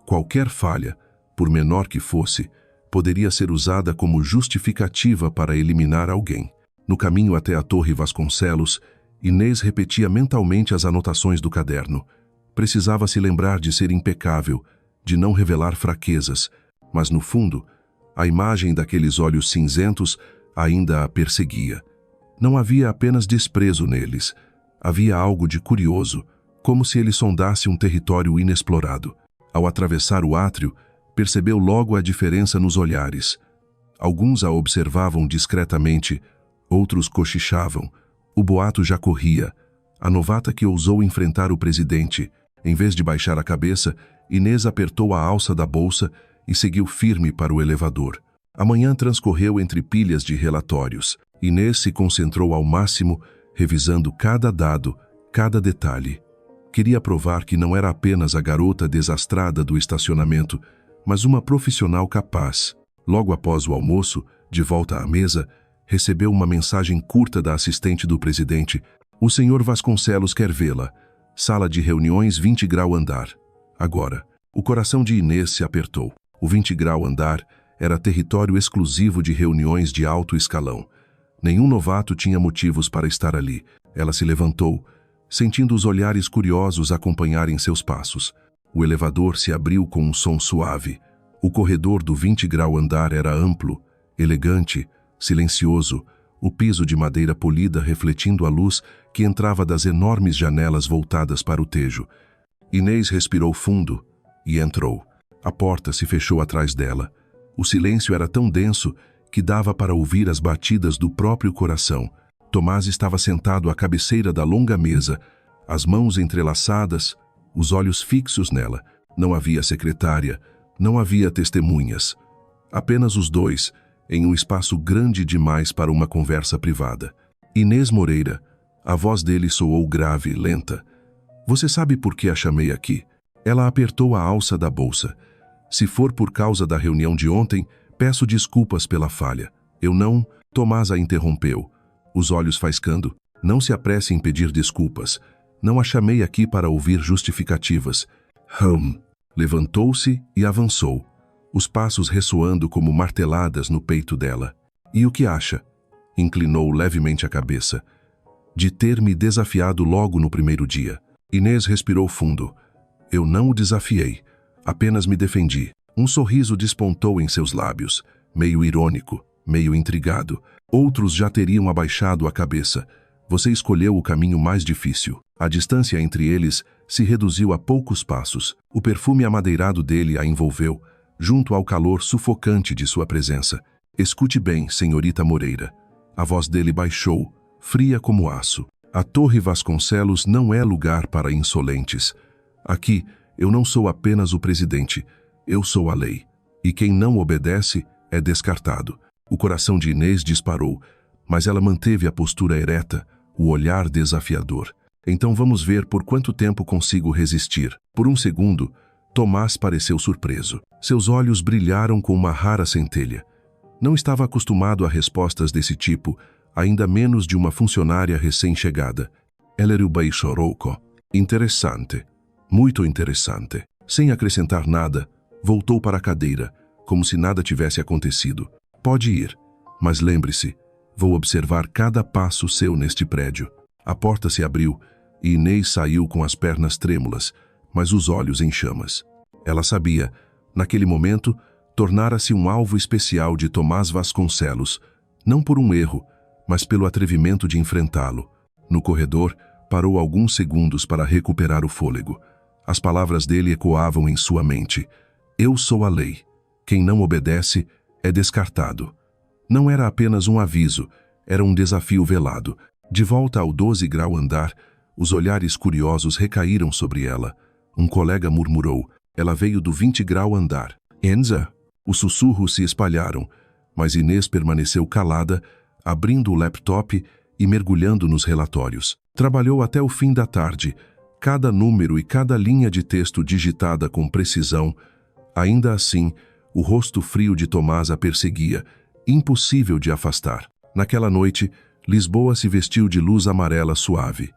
Qualquer falha, por menor que fosse, poderia ser usada como justificativa para eliminar alguém. No caminho até a Torre Vasconcelos, Inês repetia mentalmente as anotações do caderno. Precisava se lembrar de ser impecável, de não revelar fraquezas, mas no fundo, a imagem daqueles olhos cinzentos ainda a perseguia. Não havia apenas desprezo neles, havia algo de curioso, como se ele sondasse um território inexplorado. Ao atravessar o átrio, percebeu logo a diferença nos olhares. Alguns a observavam discretamente, outros cochichavam. O boato já corria. A novata que ousou enfrentar o presidente. Em vez de baixar a cabeça, Inês apertou a alça da bolsa e seguiu firme para o elevador. A manhã transcorreu entre pilhas de relatórios. Inês se concentrou ao máximo, revisando cada dado, cada detalhe. Queria provar que não era apenas a garota desastrada do estacionamento, mas uma profissional capaz. Logo após o almoço, de volta à mesa, recebeu uma mensagem curta da assistente do presidente. O senhor Vasconcelos quer vê-la. Sala de reuniões 20 grau andar. Agora, o coração de Inês se apertou. O 20 grau andar era território exclusivo de reuniões de alto escalão. Nenhum novato tinha motivos para estar ali. Ela se levantou, sentindo os olhares curiosos acompanharem seus passos. O elevador se abriu com um som suave. O corredor do 20 grau andar era amplo, elegante, silencioso, o piso de madeira polida refletindo a luz que entrava das enormes janelas voltadas para o tejo. Inês respirou fundo e entrou. A porta se fechou atrás dela. O silêncio era tão denso que dava para ouvir as batidas do próprio coração. Tomás estava sentado à cabeceira da longa mesa, as mãos entrelaçadas, os olhos fixos nela. Não havia secretária, não havia testemunhas. Apenas os dois, em um espaço grande demais para uma conversa privada. Inês Moreira, a voz dele soou grave, lenta. Você sabe por que a chamei aqui? Ela apertou a alça da bolsa. Se for por causa da reunião de ontem, peço desculpas pela falha. Eu não... Tomás a interrompeu, os olhos faiscando. Não se apresse em pedir desculpas. Não a chamei aqui para ouvir justificativas. Levantou-se e avançou, os passos ressoando como marteladas no peito dela. E o que acha? Inclinou levemente a cabeça. De ter me desafiado logo no primeiro dia. Inês respirou fundo. Eu não o desafiei, apenas me defendi. Um sorriso despontou em seus lábios, meio irônico, meio intrigado. Outros já teriam abaixado a cabeça. Você escolheu o caminho mais difícil. A distância entre eles se reduziu a poucos passos. O perfume amadeirado dele a envolveu, junto ao calor sufocante de sua presença. Escute bem, senhorita Moreira. A voz dele baixou, fria como aço. A Torre Vasconcelos não é lugar para insolentes. Aqui, eu não sou apenas o presidente, eu sou a lei. E quem não obedece é descartado. O coração de Inês disparou, mas ela manteve a postura ereta, o olhar desafiador. Então vamos ver por quanto tempo consigo resistir. Por um segundo, Tomás pareceu surpreso. Seus olhos brilharam com uma rara centelha. Não estava acostumado a respostas desse tipo, ainda menos de uma funcionária recém-chegada. Ela era o Baixoroco. Interessante. Muito interessante. Sem acrescentar nada, voltou para a cadeira, como se nada tivesse acontecido. Pode ir, mas lembre-se, vou observar cada passo seu neste prédio. A porta se abriu e Inês saiu com as pernas trêmulas, mas os olhos em chamas. Ela sabia, naquele momento, tornara-se um alvo especial de Tomás Vasconcelos, não por um erro, mas pelo atrevimento de enfrentá-lo. No corredor, parou alguns segundos para recuperar o fôlego. As palavras dele ecoavam em sua mente. Eu sou a lei. Quem não obedece é descartado. Não era apenas um aviso, era um desafio velado. De volta ao 12º andar, os olhares curiosos recaíram sobre ela. Um colega murmurou, ela veio do 20º andar. Enza? Os sussurros se espalharam, mas Inês permaneceu calada, abrindo o laptop e mergulhando nos relatórios. Trabalhou até o fim da tarde, cada número e cada linha de texto digitada com precisão. Ainda assim, o rosto frio de Tomás a perseguia, impossível de afastar. Naquela noite, Lisboa se vestiu de luz amarela suave.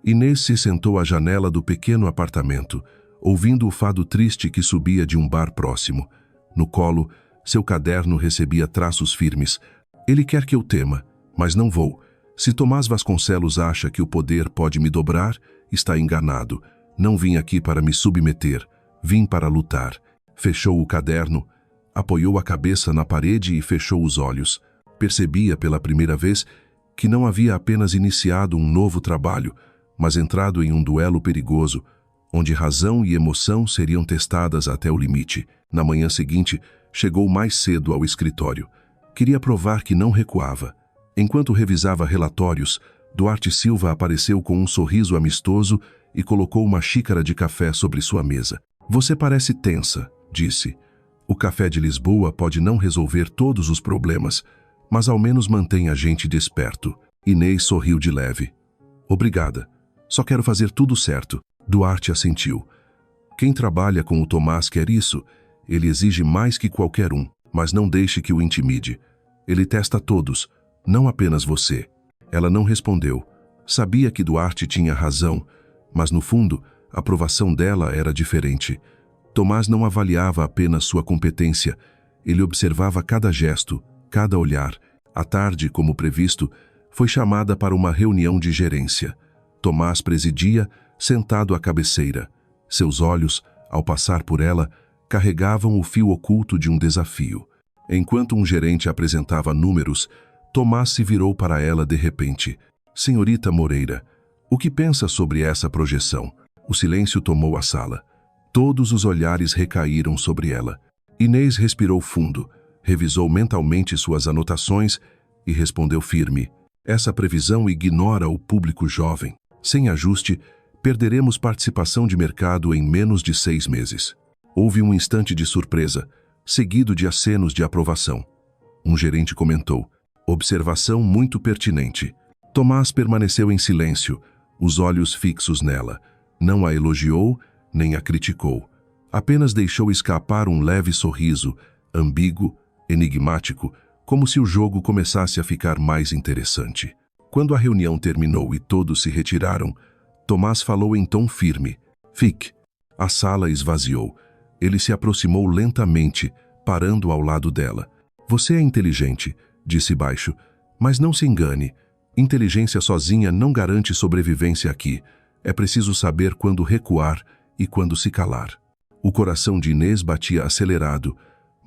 Inês se sentou à janela do pequeno apartamento, ouvindo o fado triste que subia de um bar próximo. No colo, seu caderno recebia traços firmes. Ele quer que eu tema, mas não vou. Se Tomás Vasconcelos acha que o poder pode me dobrar, está enganado. Não vim aqui para me submeter, vim para lutar. Fechou o caderno, apoiou a cabeça na parede e fechou os olhos. Percebia pela primeira vez que não havia apenas iniciado um novo trabalho, mas entrado em um duelo perigoso, onde razão e emoção seriam testadas até o limite. Na manhã seguinte, chegou mais cedo ao escritório. Queria provar que não recuava. Enquanto revisava relatórios, Duarte Silva apareceu com um sorriso amistoso e colocou uma xícara de café sobre sua mesa. Você parece tensa, disse. O café de Lisboa pode não resolver todos os problemas, mas ao menos mantém a gente desperto. Inês sorriu de leve. Obrigada. Só quero fazer tudo certo. Duarte assentiu. Quem trabalha com o Tomás quer isso. Ele exige mais que qualquer um, mas não deixe que o intimide. Ele testa todos, não apenas você. Ela não respondeu. Sabia que Duarte tinha razão, mas no fundo, a aprovação dela era diferente. Tomás não avaliava apenas sua competência, ele observava cada gesto, cada olhar. À tarde, como previsto, foi chamada para uma reunião de gerência. Tomás presidia, sentado à cabeceira. Seus olhos, ao passar por ela, carregavam o fio oculto de um desafio. Enquanto um gerente apresentava números, Tomás se virou para ela de repente. Senhorita Moreira, o que pensa sobre essa projeção? O silêncio tomou a sala. Todos os olhares recaíram sobre ela. Inês respirou fundo, revisou mentalmente suas anotações e respondeu firme. Essa previsão ignora o público jovem. Sem ajuste, perderemos participação de mercado em menos de 6 meses. Houve um instante de surpresa, seguido de acenos de aprovação. Um gerente comentou, observação muito pertinente. Tomás permaneceu em silêncio, os olhos fixos nela. Não a elogiou, nem a criticou. Apenas deixou escapar um leve sorriso, ambíguo, enigmático, como se o jogo começasse a ficar mais interessante. Quando a reunião terminou e todos se retiraram, Tomás falou em tom firme. Fique. A sala esvaziou. Ele se aproximou lentamente, parando ao lado dela. Você é inteligente, disse baixo, mas não se engane. Inteligência sozinha não garante sobrevivência aqui. É preciso saber quando recuar e quando se calar. O coração de Inês batia acelerado,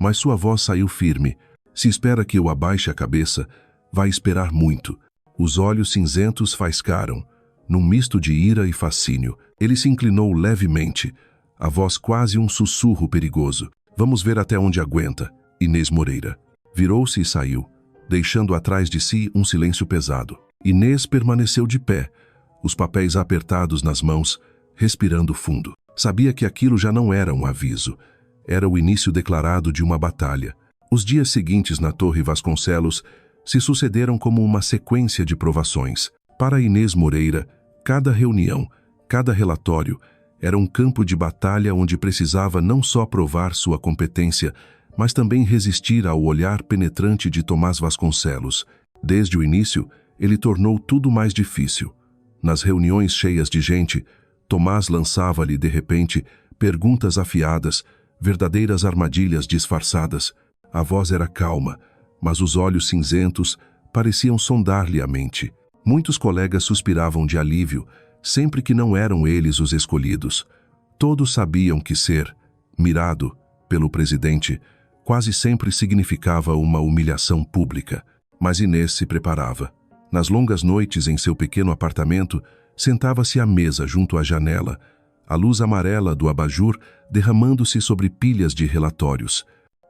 mas sua voz saiu firme. Se espera que eu abaixe a cabeça, vai esperar muito. Os olhos cinzentos faiscaram, num misto de ira e fascínio. Ele se inclinou levemente, a voz quase um sussurro perigoso. Vamos ver até onde aguenta, Inês Moreira. Virou-se e saiu, deixando atrás de si um silêncio pesado. Inês permaneceu de pé, os papéis apertados nas mãos, respirando fundo. Sabia que aquilo já não era um aviso, era o início declarado de uma batalha. Os dias seguintes na Torre Vasconcelos se sucederam como uma sequência de provações. Para Inês Moreira, cada reunião, cada relatório, era um campo de batalha onde precisava não só provar sua competência, mas também resistir ao olhar penetrante de Tomás Vasconcelos. Desde o início, ele tornou tudo mais difícil. Nas reuniões cheias de gente, Tomás lançava-lhe, de repente, perguntas afiadas, verdadeiras armadilhas disfarçadas. A voz era calma, mas os olhos cinzentos pareciam sondar-lhe a mente. Muitos colegas suspiravam de alívio, sempre que não eram eles os escolhidos. Todos sabiam que ser mirado pelo presidente quase sempre significava uma humilhação pública. Mas Inês se preparava. Nas longas noites em seu pequeno apartamento, sentava-se à mesa junto à janela, a luz amarela do abajur derramando-se sobre pilhas de relatórios.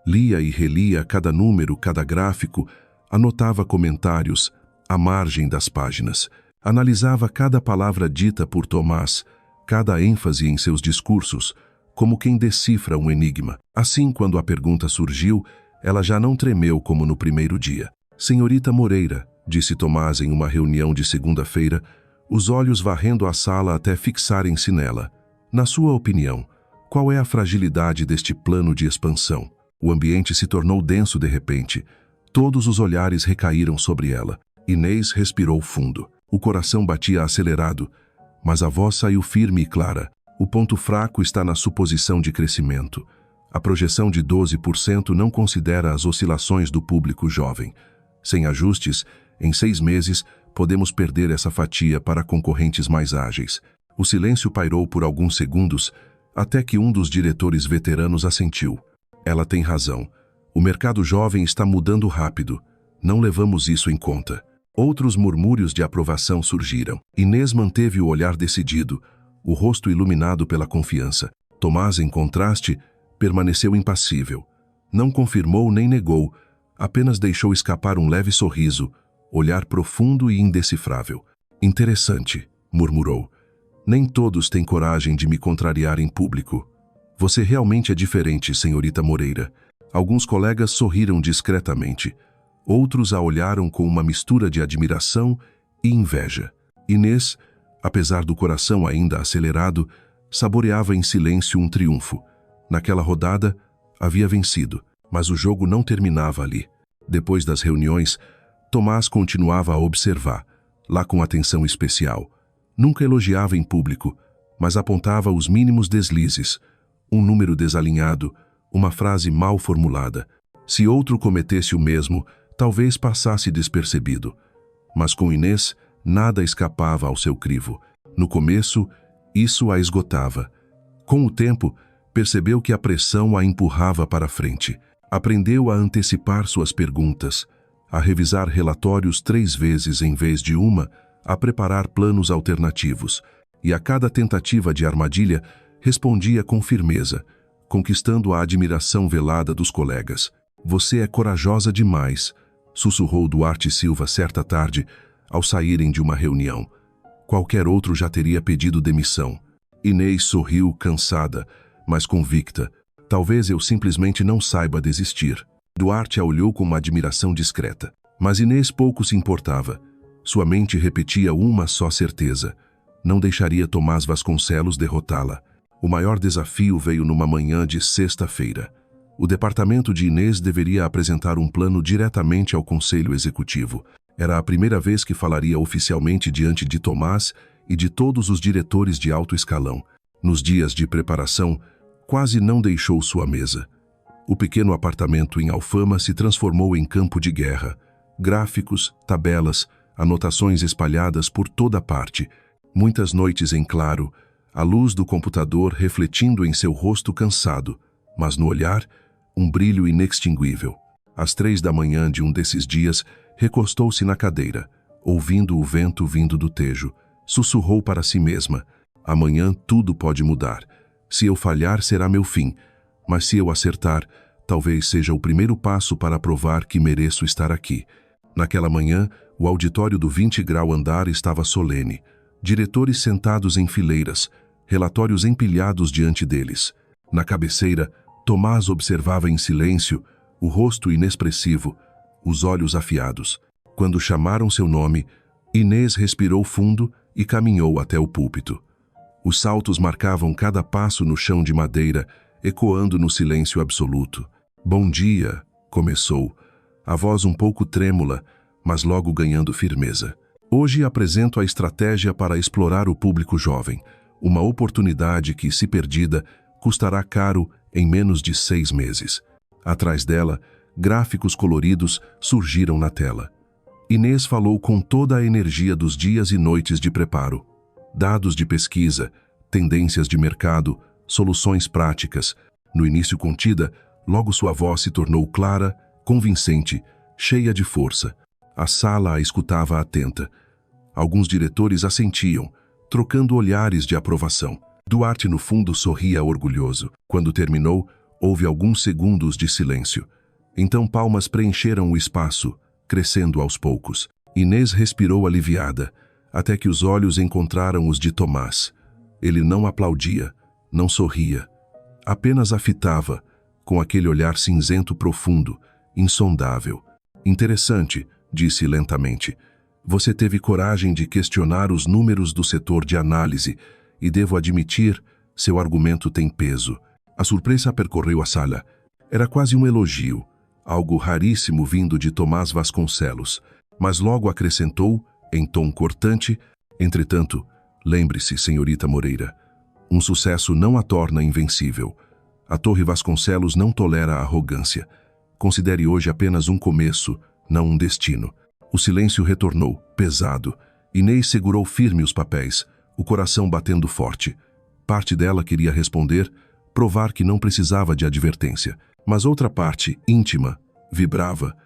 Lia e relia cada número, cada gráfico, anotava comentários à margem das páginas. Analisava cada palavra dita por Tomás, cada ênfase em seus discursos, como quem decifra um enigma. Assim, quando a pergunta surgiu, ela já não tremeu como no primeiro dia. "Senhorita Moreira", disse Tomás em uma reunião de segunda-feira, os olhos varrendo a sala até fixarem-se nela. "Na sua opinião, qual é a fragilidade deste plano de expansão?" O ambiente se tornou denso de repente. Todos os olhares recaíram sobre ela. Inês respirou fundo. O coração batia acelerado, mas a voz saiu firme e clara. "O ponto fraco está na suposição de crescimento. A projeção de 12% não considera as oscilações do público jovem. Sem ajustes, em 6 meses, podemos perder essa fatia para concorrentes mais ágeis." O silêncio pairou por alguns segundos, até que um dos diretores veteranos assentiu. "Ela tem razão. O mercado jovem está mudando rápido. Não levamos isso em conta." Outros murmúrios de aprovação surgiram. Inês manteve o olhar decidido, o rosto iluminado pela confiança. Tomás, em contraste, permaneceu impassível. Não confirmou nem negou, apenas deixou escapar um leve sorriso, olhar profundo e indecifrável. "Interessante", murmurou. "Nem todos têm coragem de me contrariar em público. Você realmente é diferente, senhorita Moreira." Alguns colegas sorriram discretamente. Outros a olharam com uma mistura de admiração e inveja. Inês, apesar do coração ainda acelerado, saboreava em silêncio um triunfo. Naquela rodada, havia vencido, mas o jogo não terminava ali. Depois das reuniões, Tomás continuava a observar, lá com atenção especial. Nunca elogiava em público, mas apontava os mínimos deslizes. Um número desalinhado, uma frase mal formulada. Se outro cometesse o mesmo, talvez passasse despercebido. Mas com Inês, nada escapava ao seu crivo. No começo, isso a esgotava. Com o tempo, percebeu que a pressão a empurrava para frente. Aprendeu a antecipar suas perguntas, a revisar relatórios 3 vezes em vez de uma, a preparar planos alternativos. E a cada tentativa de armadilha, respondia com firmeza, conquistando a admiração velada dos colegas. "Você é corajosa demais", sussurrou Duarte Silva certa tarde, ao saírem de uma reunião. Qualquer outro já teria pedido demissão. Inês sorriu, cansada, mas convicta. "Talvez eu simplesmente não saiba desistir." Duarte a olhou com uma admiração discreta. Mas Inês pouco se importava. Sua mente repetia uma só certeza: não deixaria Tomás Vasconcelos derrotá-la. O maior desafio veio numa manhã de sexta-feira. O departamento de Inês deveria apresentar um plano diretamente ao Conselho Executivo. Era a primeira vez que falaria oficialmente diante de Tomás e de todos os diretores de alto escalão. Nos dias de preparação, quase não deixou sua mesa. O pequeno apartamento em Alfama se transformou em campo de guerra. Gráficos, tabelas, anotações espalhadas por toda parte. Muitas noites em claro, a luz do computador refletindo em seu rosto cansado, mas no olhar, um brilho inextinguível. Às 3 da manhã de um desses dias, recostou-se na cadeira, ouvindo o vento vindo do Tejo. Sussurrou para si mesma: "Amanhã tudo pode mudar. Se eu falhar, será meu fim. Mas se eu acertar, talvez seja o primeiro passo para provar que mereço estar aqui." Naquela manhã, o auditório do 20 Grau Andar estava solene. Diretores sentados em fileiras, relatórios empilhados diante deles. Na cabeceira, Tomás observava em silêncio, o rosto inexpressivo, os olhos afiados. Quando chamaram seu nome, Inês respirou fundo e caminhou até o púlpito. Os saltos marcavam cada passo no chão de madeira, ecoando no silêncio absoluto. "Bom dia", começou, a voz um pouco trêmula, mas logo ganhando firmeza. "Hoje apresento a estratégia para explorar o público jovem, uma oportunidade que, se perdida, Custará caro em menos de 6 meses. Atrás dela, gráficos coloridos surgiram na tela. Inês falou com toda a energia dos dias e noites de preparo. Dados de pesquisa, tendências de mercado, soluções práticas. No início contida, logo sua voz se tornou clara, convincente, cheia de força. A sala a escutava atenta. Alguns diretores assentiam, trocando olhares de aprovação. Duarte, no fundo, sorria orgulhoso. Quando terminou, houve alguns segundos de silêncio. Então palmas preencheram o espaço, crescendo aos poucos. Inês respirou aliviada, até que os olhos encontraram os de Tomás. Ele não aplaudia, não sorria. Apenas a fitava, com aquele olhar cinzento profundo, insondável. Interessante, disse lentamente. Você teve coragem de questionar os números do setor de análise, e devo admitir, seu argumento tem peso. A surpresa percorreu a sala. Era quase um elogio, algo raríssimo vindo de Tomás Vasconcelos, mas logo acrescentou, em tom cortante, entretanto, lembre-se, senhorita Moreira, um sucesso não a torna invencível. A Torre Vasconcelos não tolera a arrogância. Considere hoje apenas um começo, não um destino. O silêncio retornou, pesado. Inês segurou firme os papéis, o coração batendo forte. Parte dela queria responder, provar que não precisava de advertência. Mas outra parte, íntima, vibrava.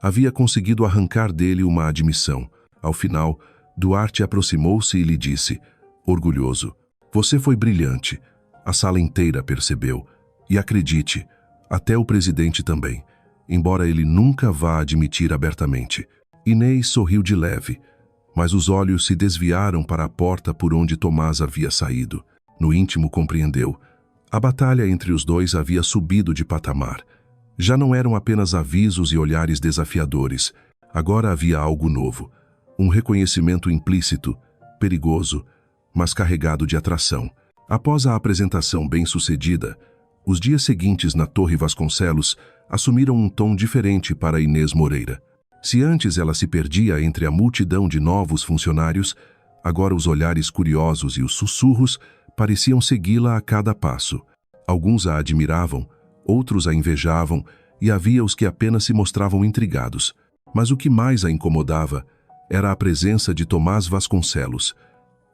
Havia conseguido arrancar dele uma admissão. Ao final, Duarte aproximou-se e lhe disse, orgulhoso, você foi brilhante. A sala inteira percebeu. E acredite, até o presidente também, embora ele nunca vá admitir abertamente. Inês sorriu de leve, mas os olhos se desviaram para a porta por onde Tomás havia saído. No íntimo compreendeu. A batalha entre os dois havia subido de patamar. Já não eram apenas avisos e olhares desafiadores. Agora havia algo novo. Um reconhecimento implícito, perigoso, mas carregado de atração. Após a apresentação bem-sucedida, os dias seguintes na Torre Vasconcelos assumiram um tom diferente para Inês Moreira. Se antes ela se perdia entre a multidão de novos funcionários, agora os olhares curiosos e os sussurros pareciam segui-la a cada passo. Alguns a admiravam, outros a invejavam e havia os que apenas se mostravam intrigados. Mas o que mais a incomodava era a presença de Tomás Vasconcelos.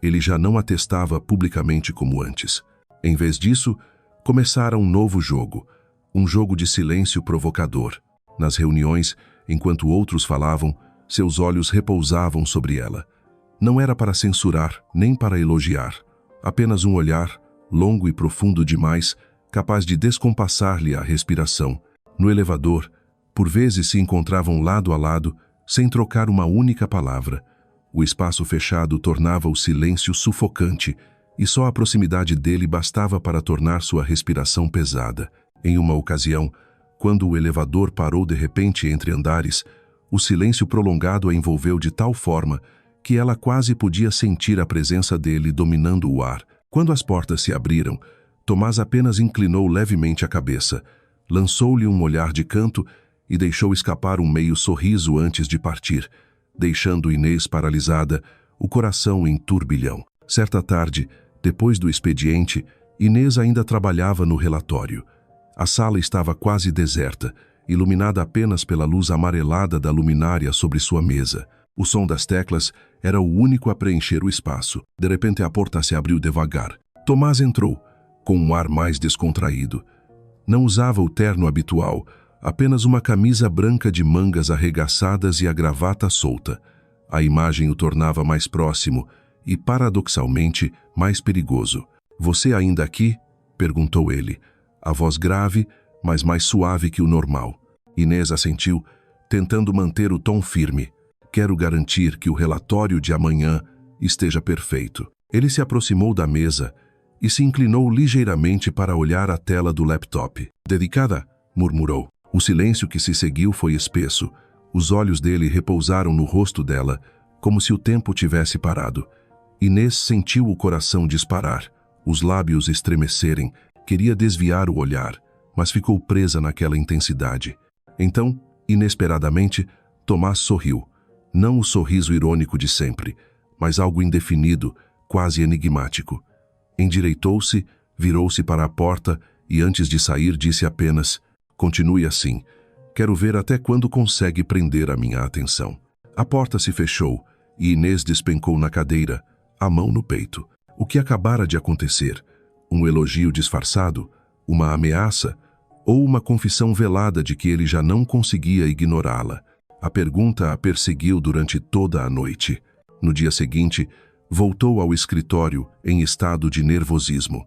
Ele já não a testava publicamente como antes. Em vez disso, começara um novo jogo, um jogo de silêncio provocador. Nas reuniões, enquanto outros falavam, seus olhos repousavam sobre ela. Não era para censurar, nem para elogiar. Apenas um olhar, longo e profundo demais, capaz de descompassar-lhe a respiração. No elevador, por vezes se encontravam lado a lado, sem trocar uma única palavra. O espaço fechado tornava o silêncio sufocante, e só a proximidade dele bastava para tornar sua respiração pesada. Em uma ocasião, quando o elevador parou de repente entre andares, o silêncio prolongado a envolveu de tal forma que ela quase podia sentir a presença dele dominando o ar. Quando as portas se abriram, Tomás apenas inclinou levemente a cabeça, lançou-lhe um olhar de canto e deixou escapar um meio sorriso antes de partir, deixando Inês paralisada, o coração em turbilhão. Certa tarde, depois do expediente, Inês ainda trabalhava no relatório. A sala estava quase deserta, iluminada apenas pela luz amarelada da luminária sobre sua mesa. O som das teclas era o único a preencher o espaço. De repente a porta se abriu devagar. Tomás entrou, com um ar mais descontraído. Não usava o terno habitual, apenas uma camisa branca de mangas arregaçadas e a gravata solta. A imagem o tornava mais próximo e, paradoxalmente, mais perigoso. Você ainda aqui? Perguntou ele. A voz grave, mas mais suave que o normal. Inês assentiu, tentando manter o tom firme. Quero garantir que o relatório de amanhã esteja perfeito. Ele se aproximou da mesa e se inclinou ligeiramente para olhar a tela do laptop. Dedicada? Murmurou. O silêncio que se seguiu foi espesso. Os olhos dele repousaram no rosto dela, como se o tempo tivesse parado. Inês sentiu o coração disparar, os lábios estremecerem. Queria desviar o olhar, mas ficou presa naquela intensidade. Então, inesperadamente, Tomás sorriu. Não o sorriso irônico de sempre, mas algo indefinido, quase enigmático. Endireitou-se, Virou-se para a porta e antes de sair disse apenas: "Continue assim. Quero ver até quando consegue prender a minha atenção." A porta se fechou e Inês despencou na cadeira, a mão no peito. O que acabara de acontecer? Um elogio disfarçado? Uma ameaça? Ou uma confissão velada de que ele já não conseguia ignorá-la? A pergunta a perseguiu durante toda a noite. No dia seguinte, voltou ao escritório em estado de nervosismo.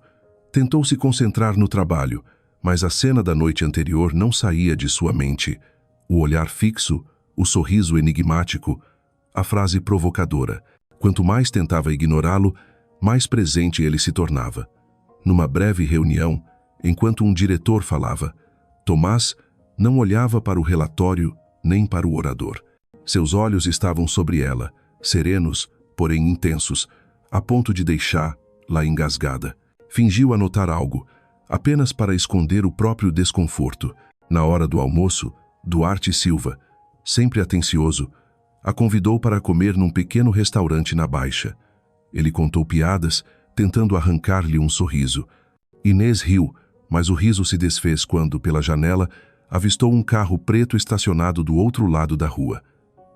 Tentou se concentrar no trabalho, mas a cena da noite anterior não saía de sua mente. O olhar fixo, o sorriso enigmático, a frase provocadora. Quanto mais tentava ignorá-lo, mais presente ele se tornava. Numa breve reunião, enquanto um diretor falava, Tomás não olhava para o relatório nem para o orador. Seus olhos estavam sobre ela, serenos, porém intensos, a ponto de deixá-la engasgada. Fingiu anotar algo, apenas para esconder o próprio desconforto. Na hora do almoço, Duarte Silva, sempre atencioso, a convidou para comer num pequeno restaurante na Baixa. Ele contou piadas, tentando arrancar-lhe um sorriso. Inês riu, mas o riso se desfez quando, pela janela, avistou um carro preto estacionado do outro lado da rua.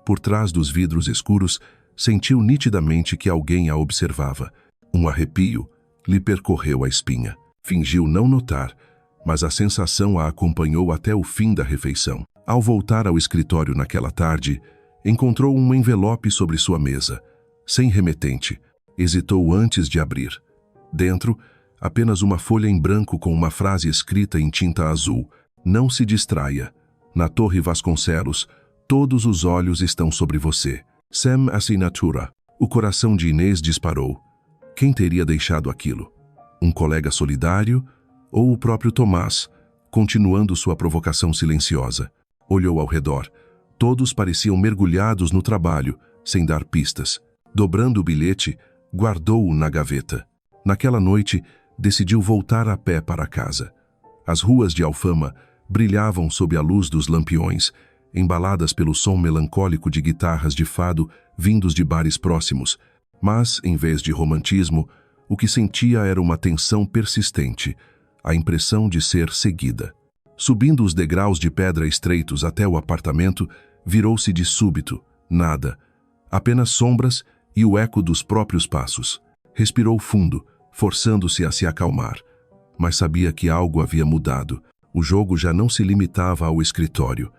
Por trás dos vidros escuros, sentiu nitidamente que alguém a observava. Um arrepio lhe percorreu a espinha. Fingiu não notar, mas a sensação a acompanhou até o fim da refeição. Ao voltar ao escritório naquela tarde, encontrou um envelope sobre sua mesa, sem remetente. Hesitou antes de abrir. Dentro, apenas uma folha em branco com uma frase escrita em tinta azul. Não se distraia. Na Torre Vasconcelos, todos os olhos estão sobre você. Sem assinatura. O coração de Inês disparou. Quem teria deixado aquilo? Um colega solidário ou o próprio Tomás, continuando sua provocação silenciosa? Olhou ao redor. Todos pareciam mergulhados no trabalho, sem dar pistas. Dobrando o bilhete, guardou-o na gaveta. Naquela noite, decidiu voltar a pé para casa. As ruas de Alfama brilhavam sob a luz dos lampiões, embaladas pelo som melancólico de guitarras de fado vindos de bares próximos. Mas, em vez de romantismo, o que sentia era uma tensão persistente, a impressão de ser seguida. Subindo os degraus de pedra estreitos até o apartamento, virou-se de súbito. Nada. Apenas sombras e o eco dos próprios passos. Respirou fundo, forçando-se a se acalmar. Mas sabia que algo havia mudado. O jogo já não se limitava ao escritório.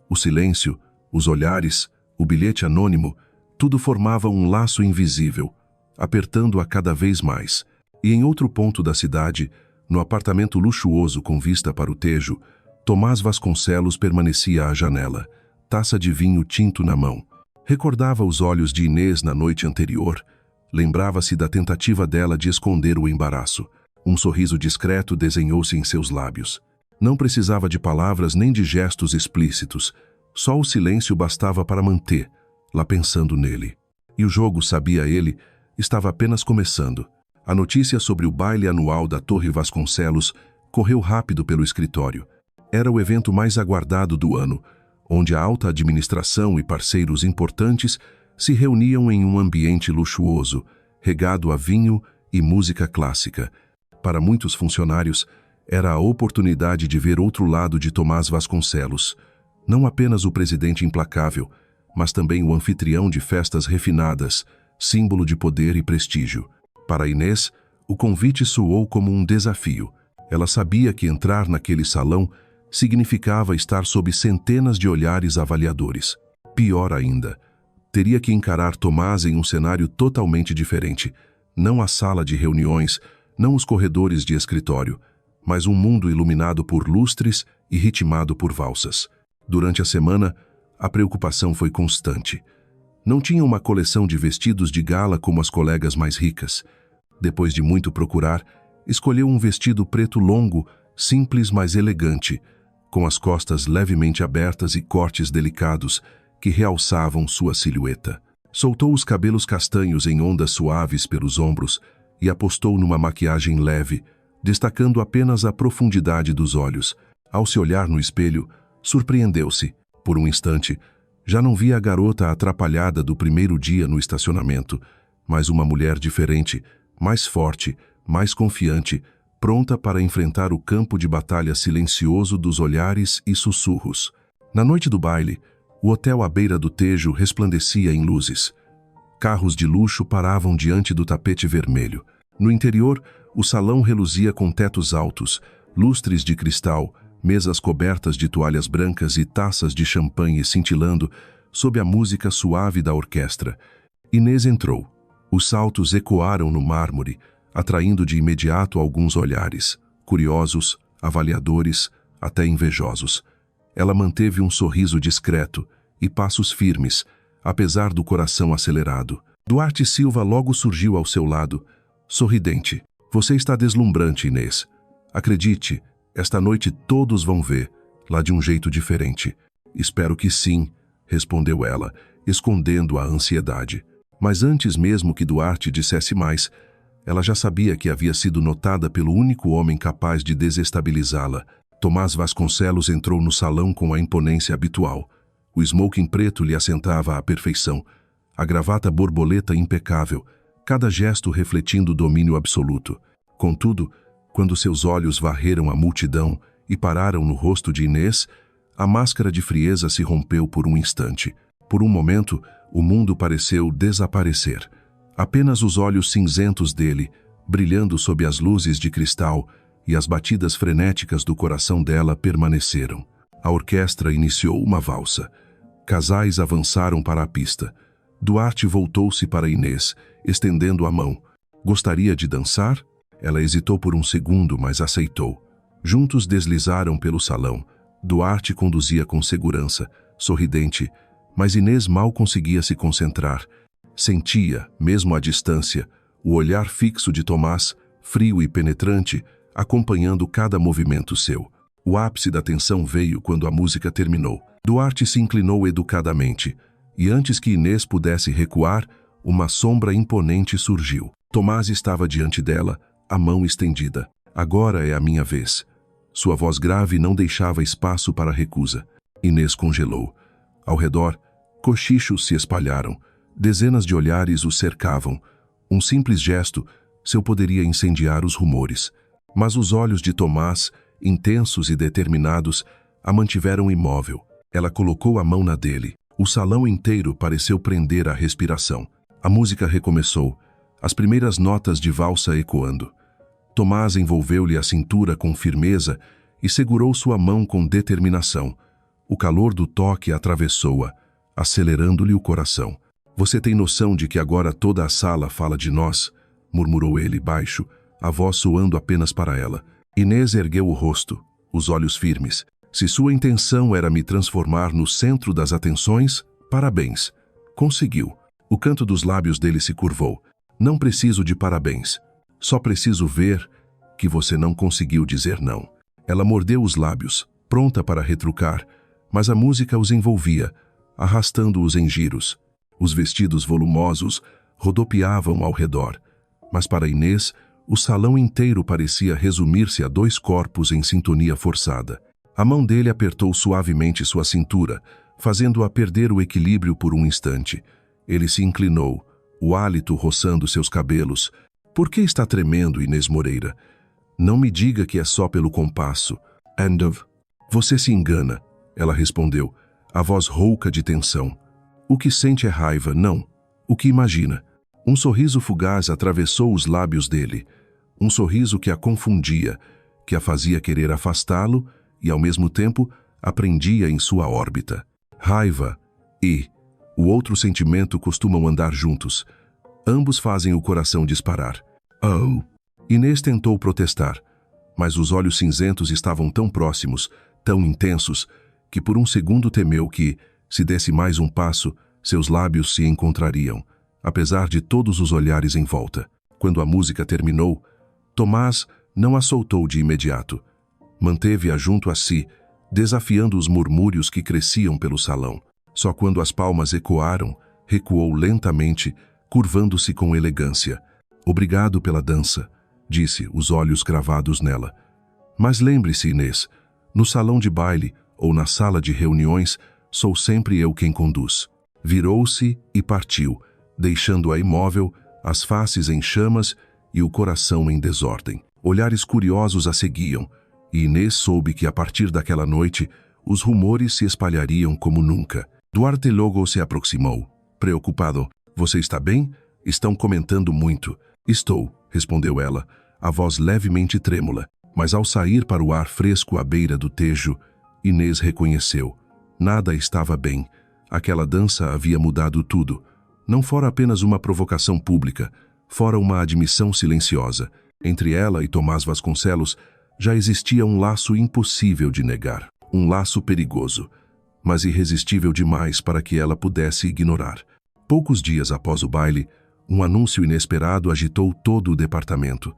O silêncio, os olhares, o bilhete anônimo, tudo formava um laço invisível, apertando-a cada vez mais. E em outro ponto da cidade, no apartamento luxuoso com vista para o Tejo, Tomás Vasconcelos permanecia à janela, taça de vinho tinto na mão. Recordava os olhos de Inês na noite anterior, lembrava-se da tentativa dela de esconder o embaraço. Um sorriso discreto desenhou-se em seus lábios. Não precisava de palavras nem de gestos explícitos, só o silêncio bastava para manter-la pensando nele. E o jogo, sabia ele, estava apenas começando. A notícia sobre o baile anual da Torre Vasconcelos correu rápido pelo escritório. Era o evento mais aguardado do ano, onde a alta administração e parceiros importantes se reuniam em um ambiente luxuoso, regado a vinho e música clássica. Para muitos funcionários, era a oportunidade de ver outro lado de Tomás Vasconcelos. Não apenas o presidente implacável, mas também o anfitrião de festas refinadas, símbolo de poder e prestígio. Para Inês, o convite soou como um desafio. Ela sabia que entrar naquele salão significava estar sob centenas de olhares avaliadores. Pior ainda, teria que encarar Tomás em um cenário totalmente diferente. Não a sala de reuniões, não os corredores de escritório, mas um mundo iluminado por lustres e ritmado por valsas. Durante a semana, a preocupação foi constante. Não tinha uma coleção de vestidos de gala como as colegas mais ricas. Depois de muito procurar, escolheu um vestido preto longo, simples mas elegante, com as costas levemente abertas e cortes delicados que realçavam sua silhueta. Soltou os cabelos castanhos em ondas suaves pelos ombros e apostou numa maquiagem leve, destacando apenas a profundidade dos olhos. Ao se olhar no espelho, surpreendeu-se. Por um instante, já não via a garota atrapalhada do primeiro dia no estacionamento, mas uma mulher diferente, mais forte, mais confiante, pronta para enfrentar o campo de batalha silencioso dos olhares e sussurros. Na noite do baile, o hotel à beira do Tejo resplandecia em luzes. Carros de luxo paravam diante do tapete vermelho. No interior, o salão reluzia com tetos altos, lustres de cristal, mesas cobertas de toalhas brancas e taças de champanhe cintilando sob a música suave da orquestra. Inês entrou. Os saltos ecoaram no mármore, atraindo de imediato alguns olhares, curiosos, avaliadores, até invejosos. Ela manteve um sorriso discreto e passos firmes, apesar do coração acelerado. Duarte Silva logo surgiu ao seu lado, sorridente. Você está deslumbrante, Inês. Acredite, esta noite todos vão ver, lá de um jeito diferente. Espero que sim, respondeu ela, escondendo a ansiedade. Mas antes mesmo que Duarte dissesse mais, ela já sabia que havia sido notada pelo único homem capaz de desestabilizá-la. Tomás Vasconcelos entrou no salão com a imponência habitual. O smoking preto lhe assentava à perfeição, a gravata borboleta impecável, cada gesto refletindo domínio absoluto. Contudo, quando seus olhos varreram a multidão e pararam no rosto de Inês, a máscara de frieza se rompeu por um instante. Por um momento, o mundo pareceu desaparecer. Apenas os olhos cinzentos dele, brilhando sob as luzes de cristal, e as batidas frenéticas do coração dela permaneceram. A orquestra iniciou uma valsa. Casais avançaram para a pista. Duarte voltou-se para Inês, estendendo a mão. Gostaria de dançar? Ela hesitou por um segundo, mas aceitou. Juntos deslizaram pelo salão. Duarte conduzia com segurança, sorridente, mas Inês mal conseguia se concentrar. Sentia, mesmo à distância, o olhar fixo de Tomás, frio e penetrante, acompanhando cada movimento seu. O ápice da tensão veio quando a música terminou. Duarte se inclinou educadamente, e antes que Inês pudesse recuar, uma sombra imponente surgiu. Tomás estava diante dela, a mão estendida. Agora é a minha vez. Sua voz grave não deixava espaço para recusa. Inês congelou. Ao redor, cochichos se espalharam. Dezenas de olhares o cercavam. Um simples gesto, seu poderia incendiar os rumores. Mas os olhos de Tomás, intensos e determinados, a mantiveram imóvel. Ela colocou a mão na dele. O salão inteiro pareceu prender a respiração. A música recomeçou, as primeiras notas de valsa ecoando. Tomás envolveu-lhe a cintura com firmeza e segurou sua mão com determinação. O calor do toque atravessou-a, acelerando-lhe o coração. Você tem noção de que agora toda a sala fala de nós? Murmurou ele baixo, a voz soando apenas para ela. Inês ergueu o rosto, os olhos firmes. Se sua intenção era me transformar no centro das atenções, parabéns. Conseguiu. O canto dos lábios dele se curvou. Não preciso de parabéns. Só preciso ver que você não conseguiu dizer não. Ela mordeu os lábios, pronta para retrucar, mas a música os envolvia, arrastando-os em giros. Os vestidos volumosos rodopiavam ao redor. Mas para Inês, o salão inteiro parecia resumir-se a dois corpos em sintonia forçada. A mão dele apertou suavemente sua cintura, fazendo-a perder o equilíbrio por um instante. Ele se inclinou, o hálito roçando seus cabelos. Por que está tremendo, Inês Moreira? Não me diga que é só pelo compasso. Você se engana, ela respondeu, a voz rouca de tensão. O que sente é raiva, não. O que imagina? Um sorriso fugaz atravessou os lábios dele. Um sorriso que a confundia, que a fazia querer afastá-lo e, ao mesmo tempo, a prendia em sua órbita. Raiva e o outro sentimento costumam andar juntos. Ambos fazem o coração disparar. Oh! Inês tentou protestar, mas os olhos cinzentos estavam tão próximos, tão intensos, que por um segundo temeu que, se desse mais um passo, seus lábios se encontrariam, apesar de todos os olhares em volta. Quando a música terminou, Tomás não a soltou de imediato. Manteve-a junto a si, desafiando os murmúrios que cresciam pelo salão. Só quando as palmas ecoaram, recuou lentamente, curvando-se com elegância. Obrigado pela dança, disse, os olhos cravados nela. Mas lembre-se, Inês, no salão de baile ou na sala de reuniões, sou sempre eu quem conduz. Virou-se e partiu, deixando-a imóvel, as faces em chamas e o coração em desordem. Olhares curiosos a seguiam, e Inês soube que a partir daquela noite, os rumores se espalhariam como nunca. Duarte logo se aproximou, preocupado. Você está bem? Estão comentando muito. Estou, respondeu ela, a voz levemente trêmula. Mas ao sair para o ar fresco à beira do Tejo, Inês reconheceu. Nada estava bem. Aquela dança havia mudado tudo. Não fora apenas uma provocação pública, fora uma admissão silenciosa. Entre ela e Tomás Vasconcelos já existia um laço impossível de negar. Um laço perigoso, mas irresistível demais para que ela pudesse ignorar. Poucos dias após o baile, um anúncio inesperado agitou todo o departamento.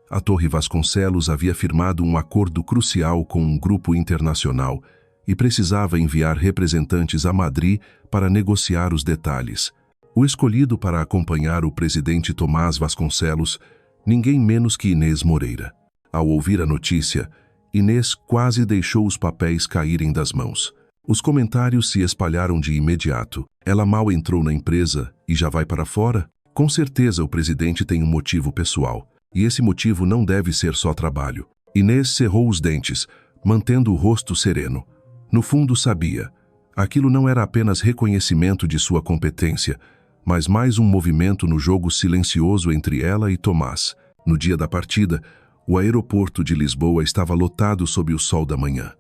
A Torre Vasconcelos havia firmado um acordo crucial com um grupo internacional e precisava enviar representantes a Madrid para negociar os detalhes. O escolhido para acompanhar o presidente Tomás Vasconcelos, ninguém menos que Inês Moreira. Ao ouvir a notícia, Inês quase deixou os papéis caírem das mãos. Os comentários se espalharam de imediato. Ela mal entrou na empresa e já vai para fora? Com certeza o presidente tem um motivo pessoal. E esse motivo não deve ser só trabalho. Inês cerrou os dentes, mantendo o rosto sereno. No fundo sabia. Aquilo não era apenas reconhecimento de sua competência, mas mais um movimento no jogo silencioso entre ela e Tomás. No dia da partida, o aeroporto de Lisboa estava lotado sob o sol da manhã.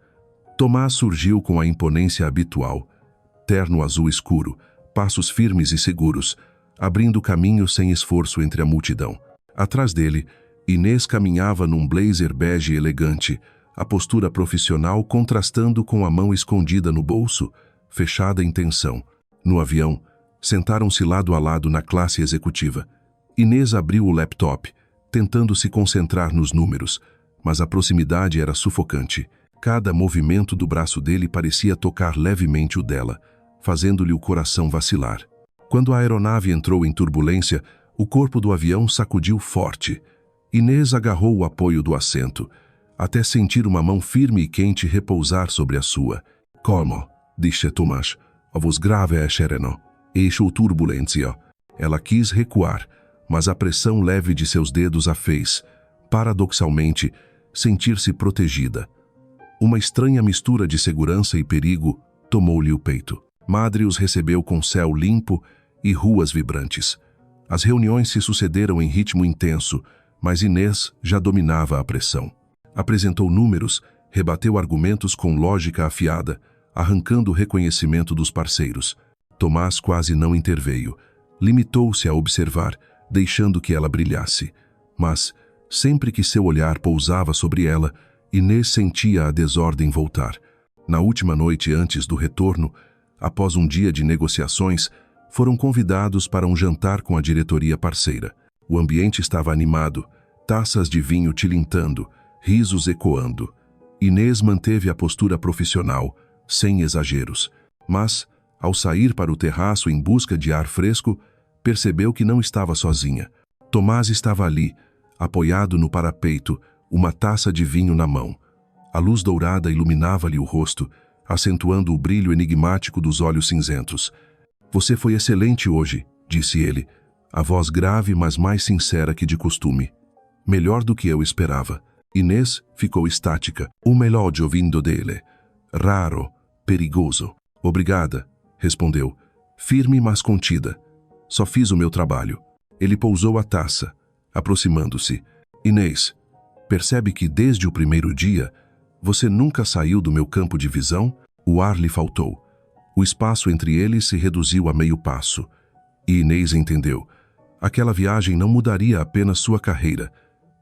Tomás surgiu com a imponência habitual. Terno azul escuro, passos firmes e seguros, abrindo caminho sem esforço entre a multidão. Atrás dele, Inês caminhava num blazer bege elegante, a postura profissional contrastando com a mão escondida no bolso, fechada em tensão. No avião, sentaram-se lado a lado na classe executiva. Inês abriu o laptop, tentando se concentrar nos números, mas a proximidade era sufocante. Cada movimento do braço dele parecia tocar levemente o dela, fazendo-lhe o coração vacilar. Quando a aeronave entrou em turbulência, o corpo do avião sacudiu forte. Inês agarrou o apoio do assento, até sentir uma mão firme e quente repousar sobre a sua. Como, disse Tomás, a voz grave é sereno. Eixo turbulência. Ela quis recuar, mas a pressão leve de seus dedos a fez, paradoxalmente, sentir-se protegida. Uma estranha mistura de segurança e perigo tomou-lhe o peito. Madre os recebeu com céu limpo e ruas vibrantes. As reuniões se sucederam em ritmo intenso, mas Inês já dominava a pressão. Apresentou números, rebateu argumentos com lógica afiada, arrancando o reconhecimento dos parceiros. Tomás quase não interveio. Limitou-se a observar, deixando que ela brilhasse. Mas, sempre que seu olhar pousava sobre ela, Inês sentia a desordem voltar. Na última noite antes do retorno, após um dia de negociações, foram convidados para um jantar com a diretoria parceira. O ambiente estava animado, taças de vinho tilintando, risos ecoando. Inês manteve a postura profissional, sem exageros. Mas, ao sair para o terraço em busca de ar fresco, percebeu que não estava sozinha. Tomás estava ali, apoiado no parapeito, uma taça de vinho na mão. A luz dourada iluminava-lhe o rosto, acentuando o brilho enigmático dos olhos cinzentos. Você foi excelente hoje, disse ele, a voz grave mas mais sincera que de costume. Melhor do que eu esperava. Inês ficou estática, o melhor ouvindo dele. Raro, perigoso. Obrigada, respondeu, firme mas contida. Só fiz o meu trabalho. Ele pousou a taça, aproximando-se. Inês, percebe que desde o primeiro dia, você nunca saiu do meu campo de visão? O ar lhe faltou. O espaço entre eles se reduziu a meio passo. E Inês entendeu. Aquela viagem não mudaria apenas sua carreira.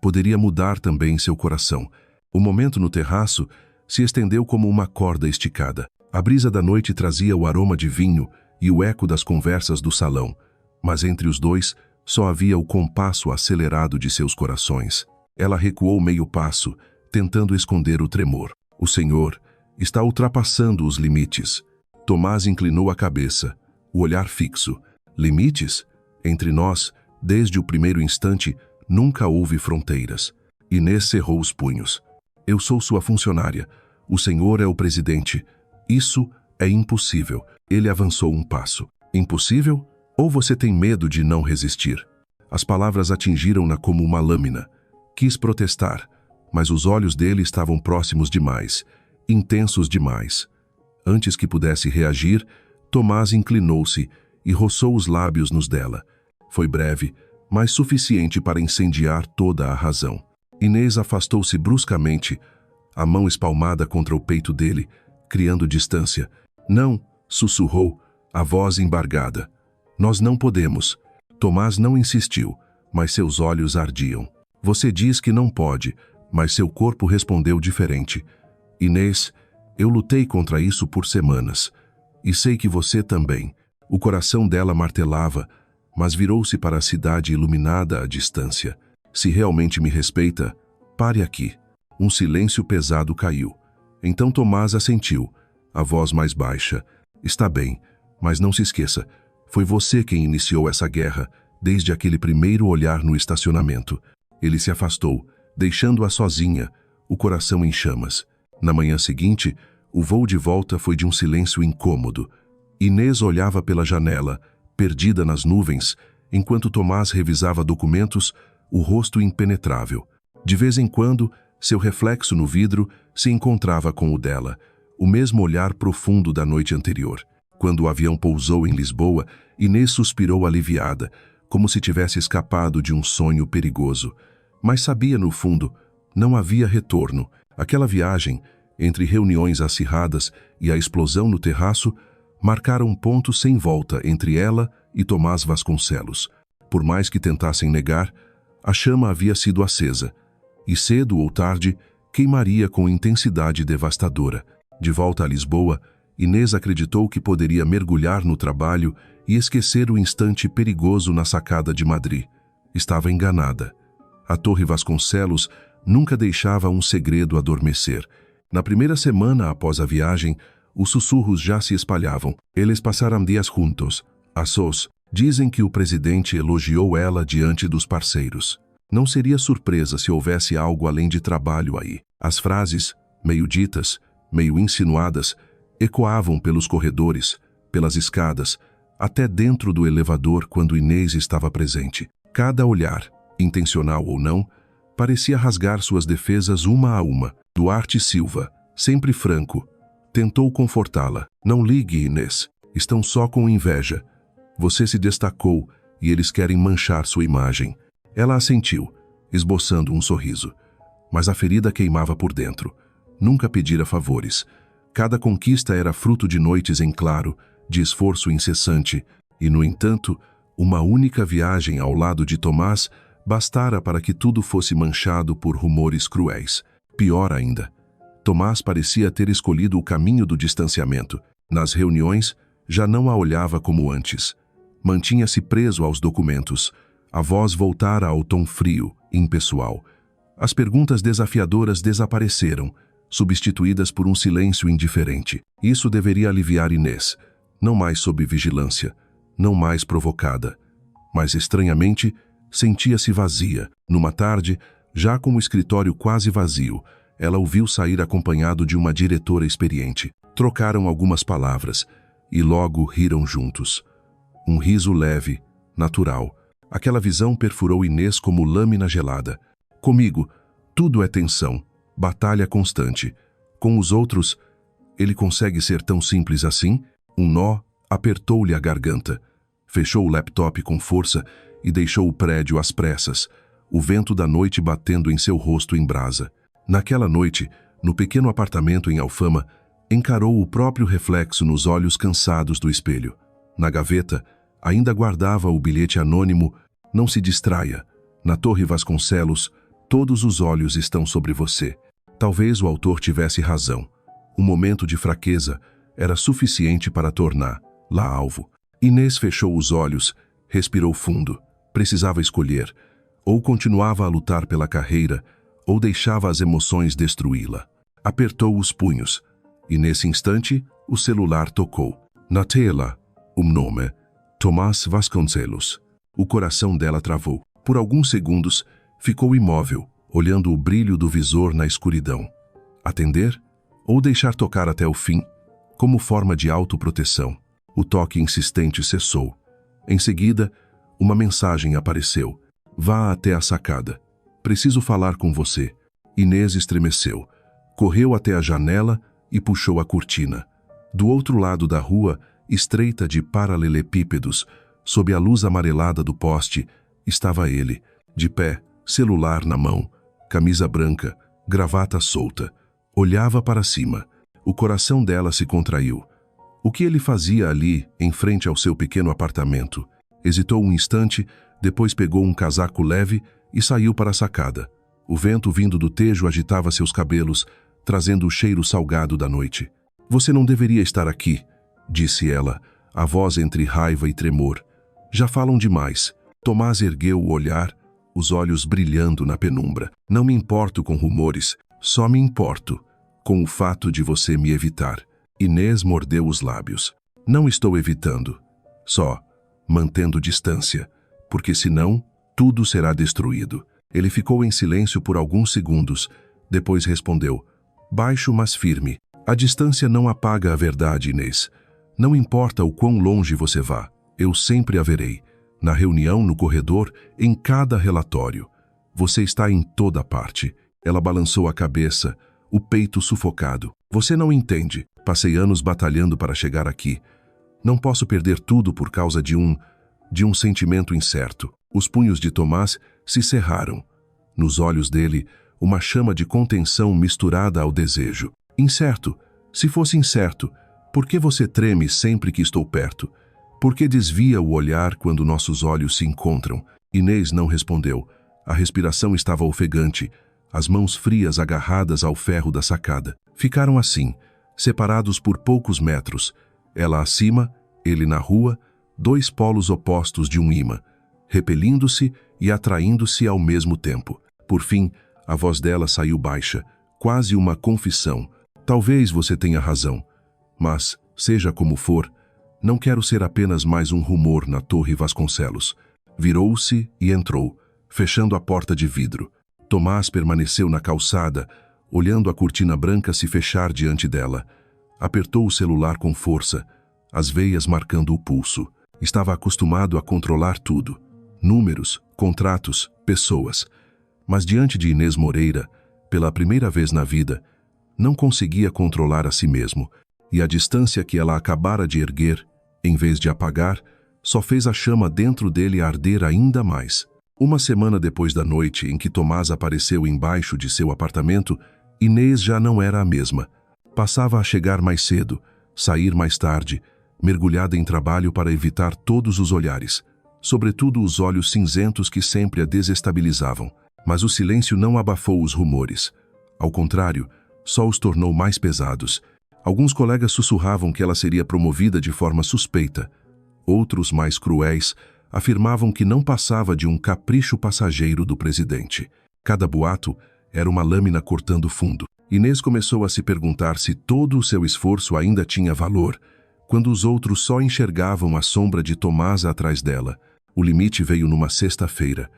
Poderia mudar também seu coração. O momento no terraço se estendeu como uma corda esticada. A brisa da noite trazia o aroma de vinho e o eco das conversas do salão. Mas entre os dois, só havia o compasso acelerado de seus corações. Ela recuou meio passo, tentando esconder o tremor. O Senhor está ultrapassando os limites. Tomás inclinou a cabeça, o olhar fixo. Limites? Entre nós, desde o primeiro instante, nunca houve fronteiras. Inês cerrou os punhos. Eu sou sua funcionária. O Senhor é o presidente. Isso é impossível. Ele avançou um passo. Impossível? Ou você tem medo de não resistir? As palavras atingiram-na como uma lâmina. Quis protestar, mas os olhos dele estavam próximos demais, intensos demais. Antes que pudesse reagir, Tomás inclinou-se e roçou os lábios nos dela. Foi breve, mas suficiente para incendiar toda a razão. Inês afastou-se bruscamente, a mão espalmada contra o peito dele, criando distância. Não, sussurrou, a voz embargada. Nós não podemos. Tomás não insistiu, mas seus olhos ardiam. Você diz que não pode, mas seu corpo respondeu diferente. Inês, eu lutei contra isso por semanas. E sei que você também. O coração dela martelava, mas virou-se para a cidade iluminada à distância. Se realmente me respeita, pare aqui. Um silêncio pesado caiu. Então Tomás assentiu, a voz mais baixa. Está bem, mas não se esqueça, foi você quem iniciou essa guerra, desde aquele primeiro olhar no estacionamento. Ele se afastou, deixando-a sozinha, o coração em chamas. Na manhã seguinte, o voo de volta foi de um silêncio incômodo. Inês olhava pela janela, perdida nas nuvens, enquanto Tomás revisava documentos, o rosto impenetrável. De vez em quando, seu reflexo no vidro se encontrava com o dela, o mesmo olhar profundo da noite anterior. Quando o avião pousou em Lisboa, Inês suspirou aliviada, como se tivesse escapado de um sonho perigoso. Mas sabia, no fundo, não havia retorno. Aquela viagem, entre reuniões acirradas e a explosão no terraço, marcaram um ponto sem volta entre ela e Tomás Vasconcelos. Por mais que tentassem negar, a chama havia sido acesa, e cedo ou tarde queimaria com intensidade devastadora. De volta a Lisboa, Inês acreditou que poderia mergulhar no trabalho e esquecer o instante perigoso na sacada de Madrid. Estava enganada. A Torre Vasconcelos nunca deixava um segredo adormecer. Na primeira semana após a viagem, os sussurros já se espalhavam. Eles passaram dias juntos. A sós, dizem que o presidente elogiou ela diante dos parceiros. Não seria surpresa se houvesse algo além de trabalho aí. As frases, meio ditas, meio insinuadas, ecoavam pelos corredores, pelas escadas, até dentro do elevador quando Inês estava presente. Cada olhar, intencional ou não, parecia rasgar suas defesas uma a uma. Duarte Silva, sempre franco, tentou confortá-la. Não ligue, Inês. Estão só com inveja. Você se destacou e eles querem manchar sua imagem. Ela assentiu, esboçando um sorriso. Mas a ferida queimava por dentro. Nunca pedira favores. Cada conquista era fruto de noites em claro, de esforço incessante, e, no entanto, uma única viagem ao lado de Tomás bastara para que tudo fosse manchado por rumores cruéis. Pior ainda, Tomás parecia ter escolhido o caminho do distanciamento. Nas reuniões, já não a olhava como antes. Mantinha-se preso aos documentos. A voz voltara ao tom frio, impessoal. As perguntas desafiadoras desapareceram, substituídas por um silêncio indiferente. Isso deveria aliviar Inês. Não mais sob vigilância, não mais provocada. Mas, estranhamente, sentia-se vazia. Numa tarde, já com o escritório quase vazio, ela o viu sair acompanhado de uma diretora experiente. Trocaram algumas palavras e logo riram juntos. Um riso leve, natural. Aquela visão perfurou Inês como lâmina gelada. Comigo, tudo é tensão, batalha constante. Com os outros, ele consegue ser tão simples assim? Um nó apertou-lhe a garganta. Fechou o laptop com força e deixou o prédio às pressas, o vento da noite batendo em seu rosto em brasa. Naquela noite, no pequeno apartamento em Alfama, encarou o próprio reflexo nos olhos cansados do espelho. Na gaveta, ainda guardava o bilhete anônimo: não se distraia. Na Torre Vasconcelos, todos os olhos estão sobre você. Talvez o autor tivesse razão. Um momento de fraqueza era suficiente para torná-la alvo. Inês fechou os olhos, respirou fundo. Precisava escolher. Ou continuava a lutar pela carreira, ou deixava as emoções destruí-la. Apertou os punhos, e nesse instante, o celular tocou. Na tela, o nome: Tomás Vasconcelos. O coração dela travou. Por alguns segundos, ficou imóvel, olhando o brilho do visor na escuridão. Atender? Ou deixar tocar até o fim, como forma de autoproteção? O toque insistente cessou. Em seguida, uma mensagem apareceu: vá até a sacada. Preciso falar com você. Inês estremeceu. Correu até a janela e puxou a cortina. Do outro lado da rua, estreita de paralelepípedos, sob a luz amarelada do poste, estava ele, de pé, celular na mão, camisa branca, gravata solta. Olhava para cima. O coração dela se contraiu. O que ele fazia ali, em frente ao seu pequeno apartamento? Hesitou um instante, depois pegou um casaco leve e saiu para a sacada. O vento vindo do tejo agitava seus cabelos, trazendo o cheiro salgado da noite. Você não deveria estar aqui, disse ela, a voz entre raiva e tremor. Já falam demais. Tomás ergueu o olhar, os olhos brilhando na penumbra. Não me importo com rumores, só me importo com o fato de você me evitar. Inês mordeu os lábios. Não estou evitando, só mantendo distância, porque senão tudo será destruído. Ele ficou em silêncio por alguns segundos, depois respondeu, baixo mas firme. A distância não apaga a verdade, Inês. Não importa o quão longe você vá, eu sempre a verei. Na reunião, no corredor, em cada relatório. Você está em toda parte. Ela balançou a cabeça, o peito sufocado. Você não entende. Passei anos batalhando para chegar aqui. Não posso perder tudo por causa de um sentimento incerto. Os punhos de Tomás se cerraram. Nos olhos dele, uma chama de contenção misturada ao desejo. Incerto. Se fosse incerto, por que você treme sempre que estou perto? Por que desvia o olhar quando nossos olhos se encontram? Inês não respondeu. A respiração estava ofegante, as mãos frias agarradas ao ferro da sacada. Ficaram assim, separados por poucos metros. Ela acima, ele na rua, dois polos opostos de um imã, repelindo-se e atraindo-se ao mesmo tempo. Por fim, a voz dela saiu baixa, quase uma confissão. Talvez você tenha razão, mas, seja como for, não quero ser apenas mais um rumor na Torre Vasconcelos. Virou-se e entrou, fechando a porta de vidro. Tomás permaneceu na calçada, olhando a cortina branca se fechar diante dela. Apertou o celular com força, as veias marcando o pulso. Estava acostumado a controlar tudo. Números, contratos, pessoas. Mas diante de Inês Moreira, pela primeira vez na vida, não conseguia controlar a si mesmo, e a distância que ela acabara de erguer, em vez de apagar, só fez a chama dentro dele arder ainda mais. Uma semana depois da noite em que Tomás apareceu embaixo de seu apartamento, Inês já não era a mesma. Passava a chegar mais cedo, sair mais tarde, mergulhada em trabalho para evitar todos os olhares, sobretudo os olhos cinzentos que sempre a desestabilizavam. Mas o silêncio não abafou os rumores. Ao contrário, só os tornou mais pesados. Alguns colegas sussurravam que ela seria promovida de forma suspeita. Outros, mais cruéis, afirmavam que não passava de um capricho passageiro do presidente. Cada boato era uma lâmina cortando fundo. Inês começou a se perguntar se todo o seu esforço ainda tinha valor, quando os outros só enxergavam a sombra de Tomás atrás dela. O limite veio numa sexta-feira.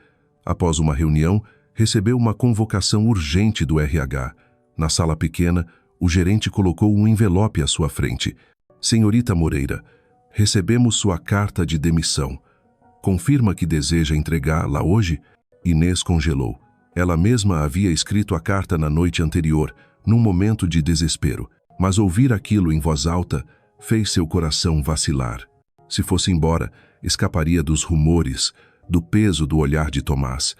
Após uma reunião, recebeu uma convocação urgente do RH. Na sala pequena, o gerente colocou um envelope à sua frente. Senhorita Moreira, recebemos sua carta de demissão. Confirma que deseja entregá-la hoje? Inês congelou. Ela mesma havia escrito a carta na noite anterior, num momento de desespero. Mas ouvir aquilo em voz alta fez seu coração vacilar. Se fosse embora, escaparia dos rumores, do peso do olhar de Tomás.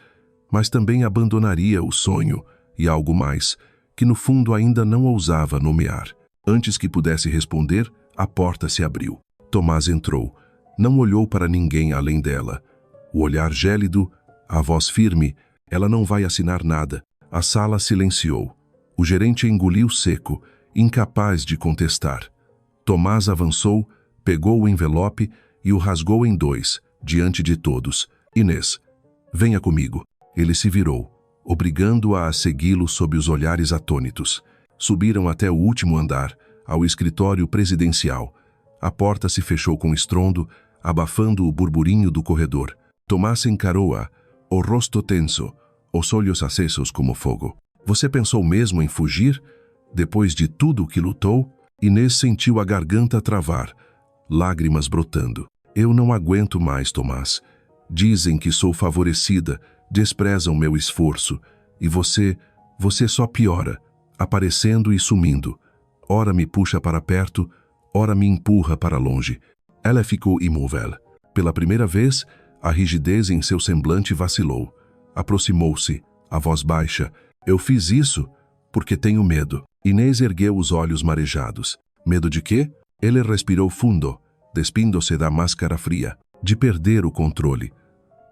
Mas também abandonaria o sonho e algo mais, que no fundo ainda não ousava nomear. Antes que pudesse responder, a porta se abriu. Tomás entrou. Não olhou para ninguém além dela. O olhar gélido, a voz firme, ela não vai assinar nada. A sala silenciou. O gerente engoliu seco, incapaz de contestar. Tomás avançou, pegou o envelope e o rasgou em dois, diante de todos. Inês, venha comigo. Ele se virou, obrigando-a a segui-lo sob os olhares atônitos. Subiram até o último andar, ao escritório presidencial. A porta se fechou com estrondo, abafando o burburinho do corredor. Tomás encarou-a, o rosto tenso, os olhos acesos como fogo. Você pensou mesmo em fugir? Depois de tudo o que lutou? Inês sentiu a garganta travar, lágrimas brotando. Eu não aguento mais, Tomás. Dizem que sou favorecida, desprezam meu esforço, e você só piora, aparecendo e sumindo. Ora me puxa para perto, ora me empurra para longe. Ela ficou imóvel. Pela primeira vez, a rigidez em seu semblante vacilou. Aproximou-se, a voz baixa. Eu fiz isso porque tenho medo. Inês ergueu os olhos marejados. Medo de quê? Ele respirou fundo, despindo-se da máscara fria. De perder o controle.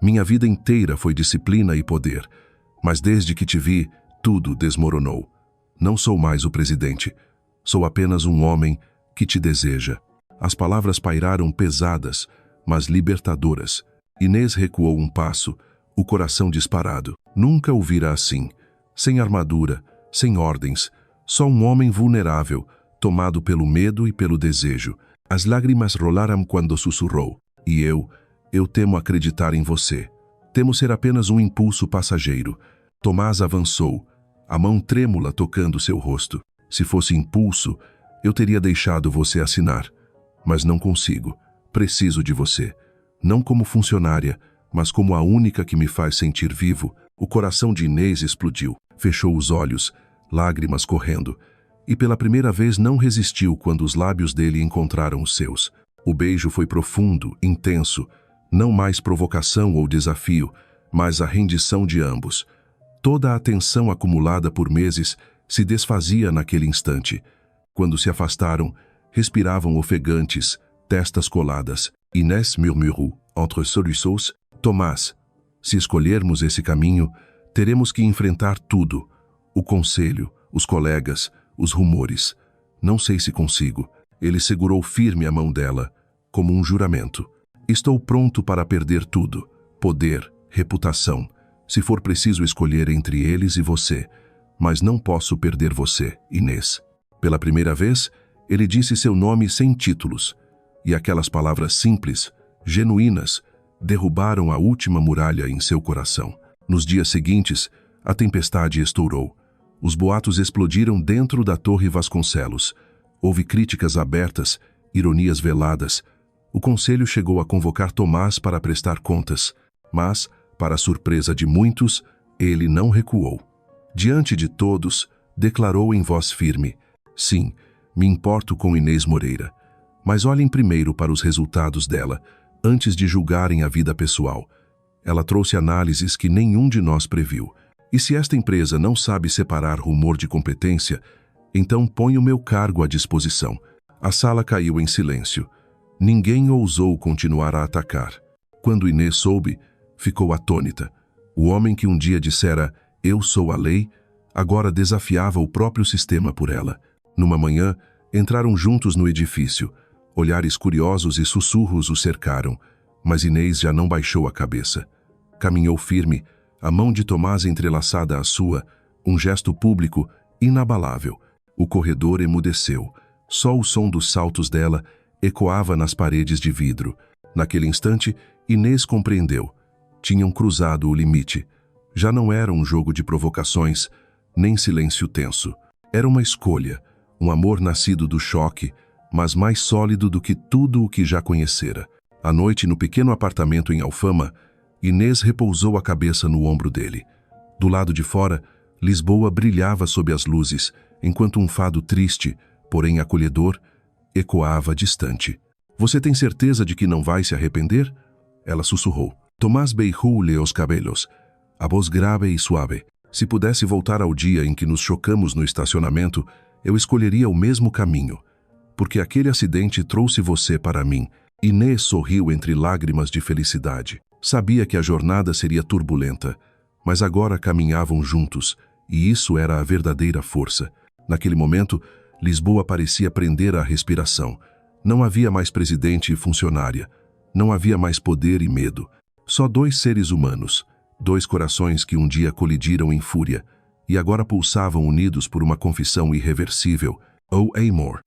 Minha vida inteira foi disciplina e poder, mas desde que te vi, tudo desmoronou. Não sou mais o presidente. Sou apenas um homem que te deseja. As palavras pairaram pesadas, mas libertadoras. Inês recuou um passo, o coração disparado. Nunca o vira assim, sem armadura, sem ordens, só um homem vulnerável, tomado pelo medo e pelo desejo. As lágrimas rolaram quando sussurrou. E eu temo acreditar em você. Temo ser apenas um impulso passageiro. Tomás avançou, a mão trêmula tocando seu rosto. Se fosse impulso, eu teria deixado você assinar. Mas não consigo. Preciso de você. Não como funcionária, mas como a única que me faz sentir vivo. O coração de Inês explodiu. Fechou os olhos, lágrimas correndo. E pela primeira vez não resistiu quando os lábios dele encontraram os seus. O beijo foi profundo, intenso. Não mais provocação ou desafio, mas a rendição de ambos. Toda a tensão acumulada por meses se desfazia naquele instante. Quando se afastaram, respiravam ofegantes, testas coladas. Inês murmurou, entre soluços, Tomás, se escolhermos esse caminho, teremos que enfrentar tudo. O conselho, os colegas, os rumores. Não sei se consigo. Ele segurou firme a mão dela, como um juramento. Estou pronto para perder tudo. Poder, reputação. Se for preciso escolher entre eles e você. Mas não posso perder você, Inês. Pela primeira vez, ele disse seu nome sem títulos. E aquelas palavras simples, genuínas, derrubaram a última muralha em seu coração. Nos dias seguintes, a tempestade estourou. Os boatos explodiram dentro da Torre Vasconcelos. Houve críticas abertas, ironias veladas. O conselho chegou a convocar Tomás para prestar contas, mas, para a surpresa de muitos, ele não recuou. Diante de todos, declarou em voz firme: sim, me importo com Inês Moreira. Mas olhem primeiro para os resultados dela, antes de julgarem a vida pessoal. Ela trouxe análises que nenhum de nós previu. E se esta empresa não sabe separar rumor de competência, então põe o meu cargo à disposição. A sala caiu em silêncio. Ninguém ousou continuar a atacar. Quando Inês soube, ficou atônita. O homem que um dia dissera, eu sou a lei, agora desafiava o próprio sistema por ela. Numa manhã, entraram juntos no edifício. Olhares curiosos e sussurros o cercaram, mas Inês já não baixou a cabeça. Caminhou firme, a mão de Tomás entrelaçada à sua, um gesto público inabalável. O corredor emudeceu. Só o som dos saltos dela ecoava nas paredes de vidro. Naquele instante, Inês compreendeu. Tinham cruzado o limite. Já não era um jogo de provocações, nem silêncio tenso. Era uma escolha, um amor nascido do choque, mas mais sólido do que tudo o que já conhecera. À noite, no pequeno apartamento em Alfama, Inês repousou a cabeça no ombro dele. Do lado de fora, Lisboa brilhava sob as luzes, enquanto um fado triste, porém acolhedor, ecoava distante. Você tem certeza de que não vai se arrepender? Ela sussurrou. Tomás beijou-lhe os cabelos, a voz grave e suave. Se pudesse voltar ao dia em que nos chocamos no estacionamento, eu escolheria o mesmo caminho. Porque aquele acidente trouxe você para mim. Inês sorriu entre lágrimas de felicidade. Sabia que a jornada seria turbulenta, mas agora caminhavam juntos, e isso era a verdadeira força. Naquele momento, Lisboa parecia prender a respiração. Não havia mais presidente e funcionária. Não havia mais poder e medo. Só dois seres humanos, dois corações que um dia colidiram em fúria, e agora pulsavam unidos por uma confissão irreversível. Oh, amor,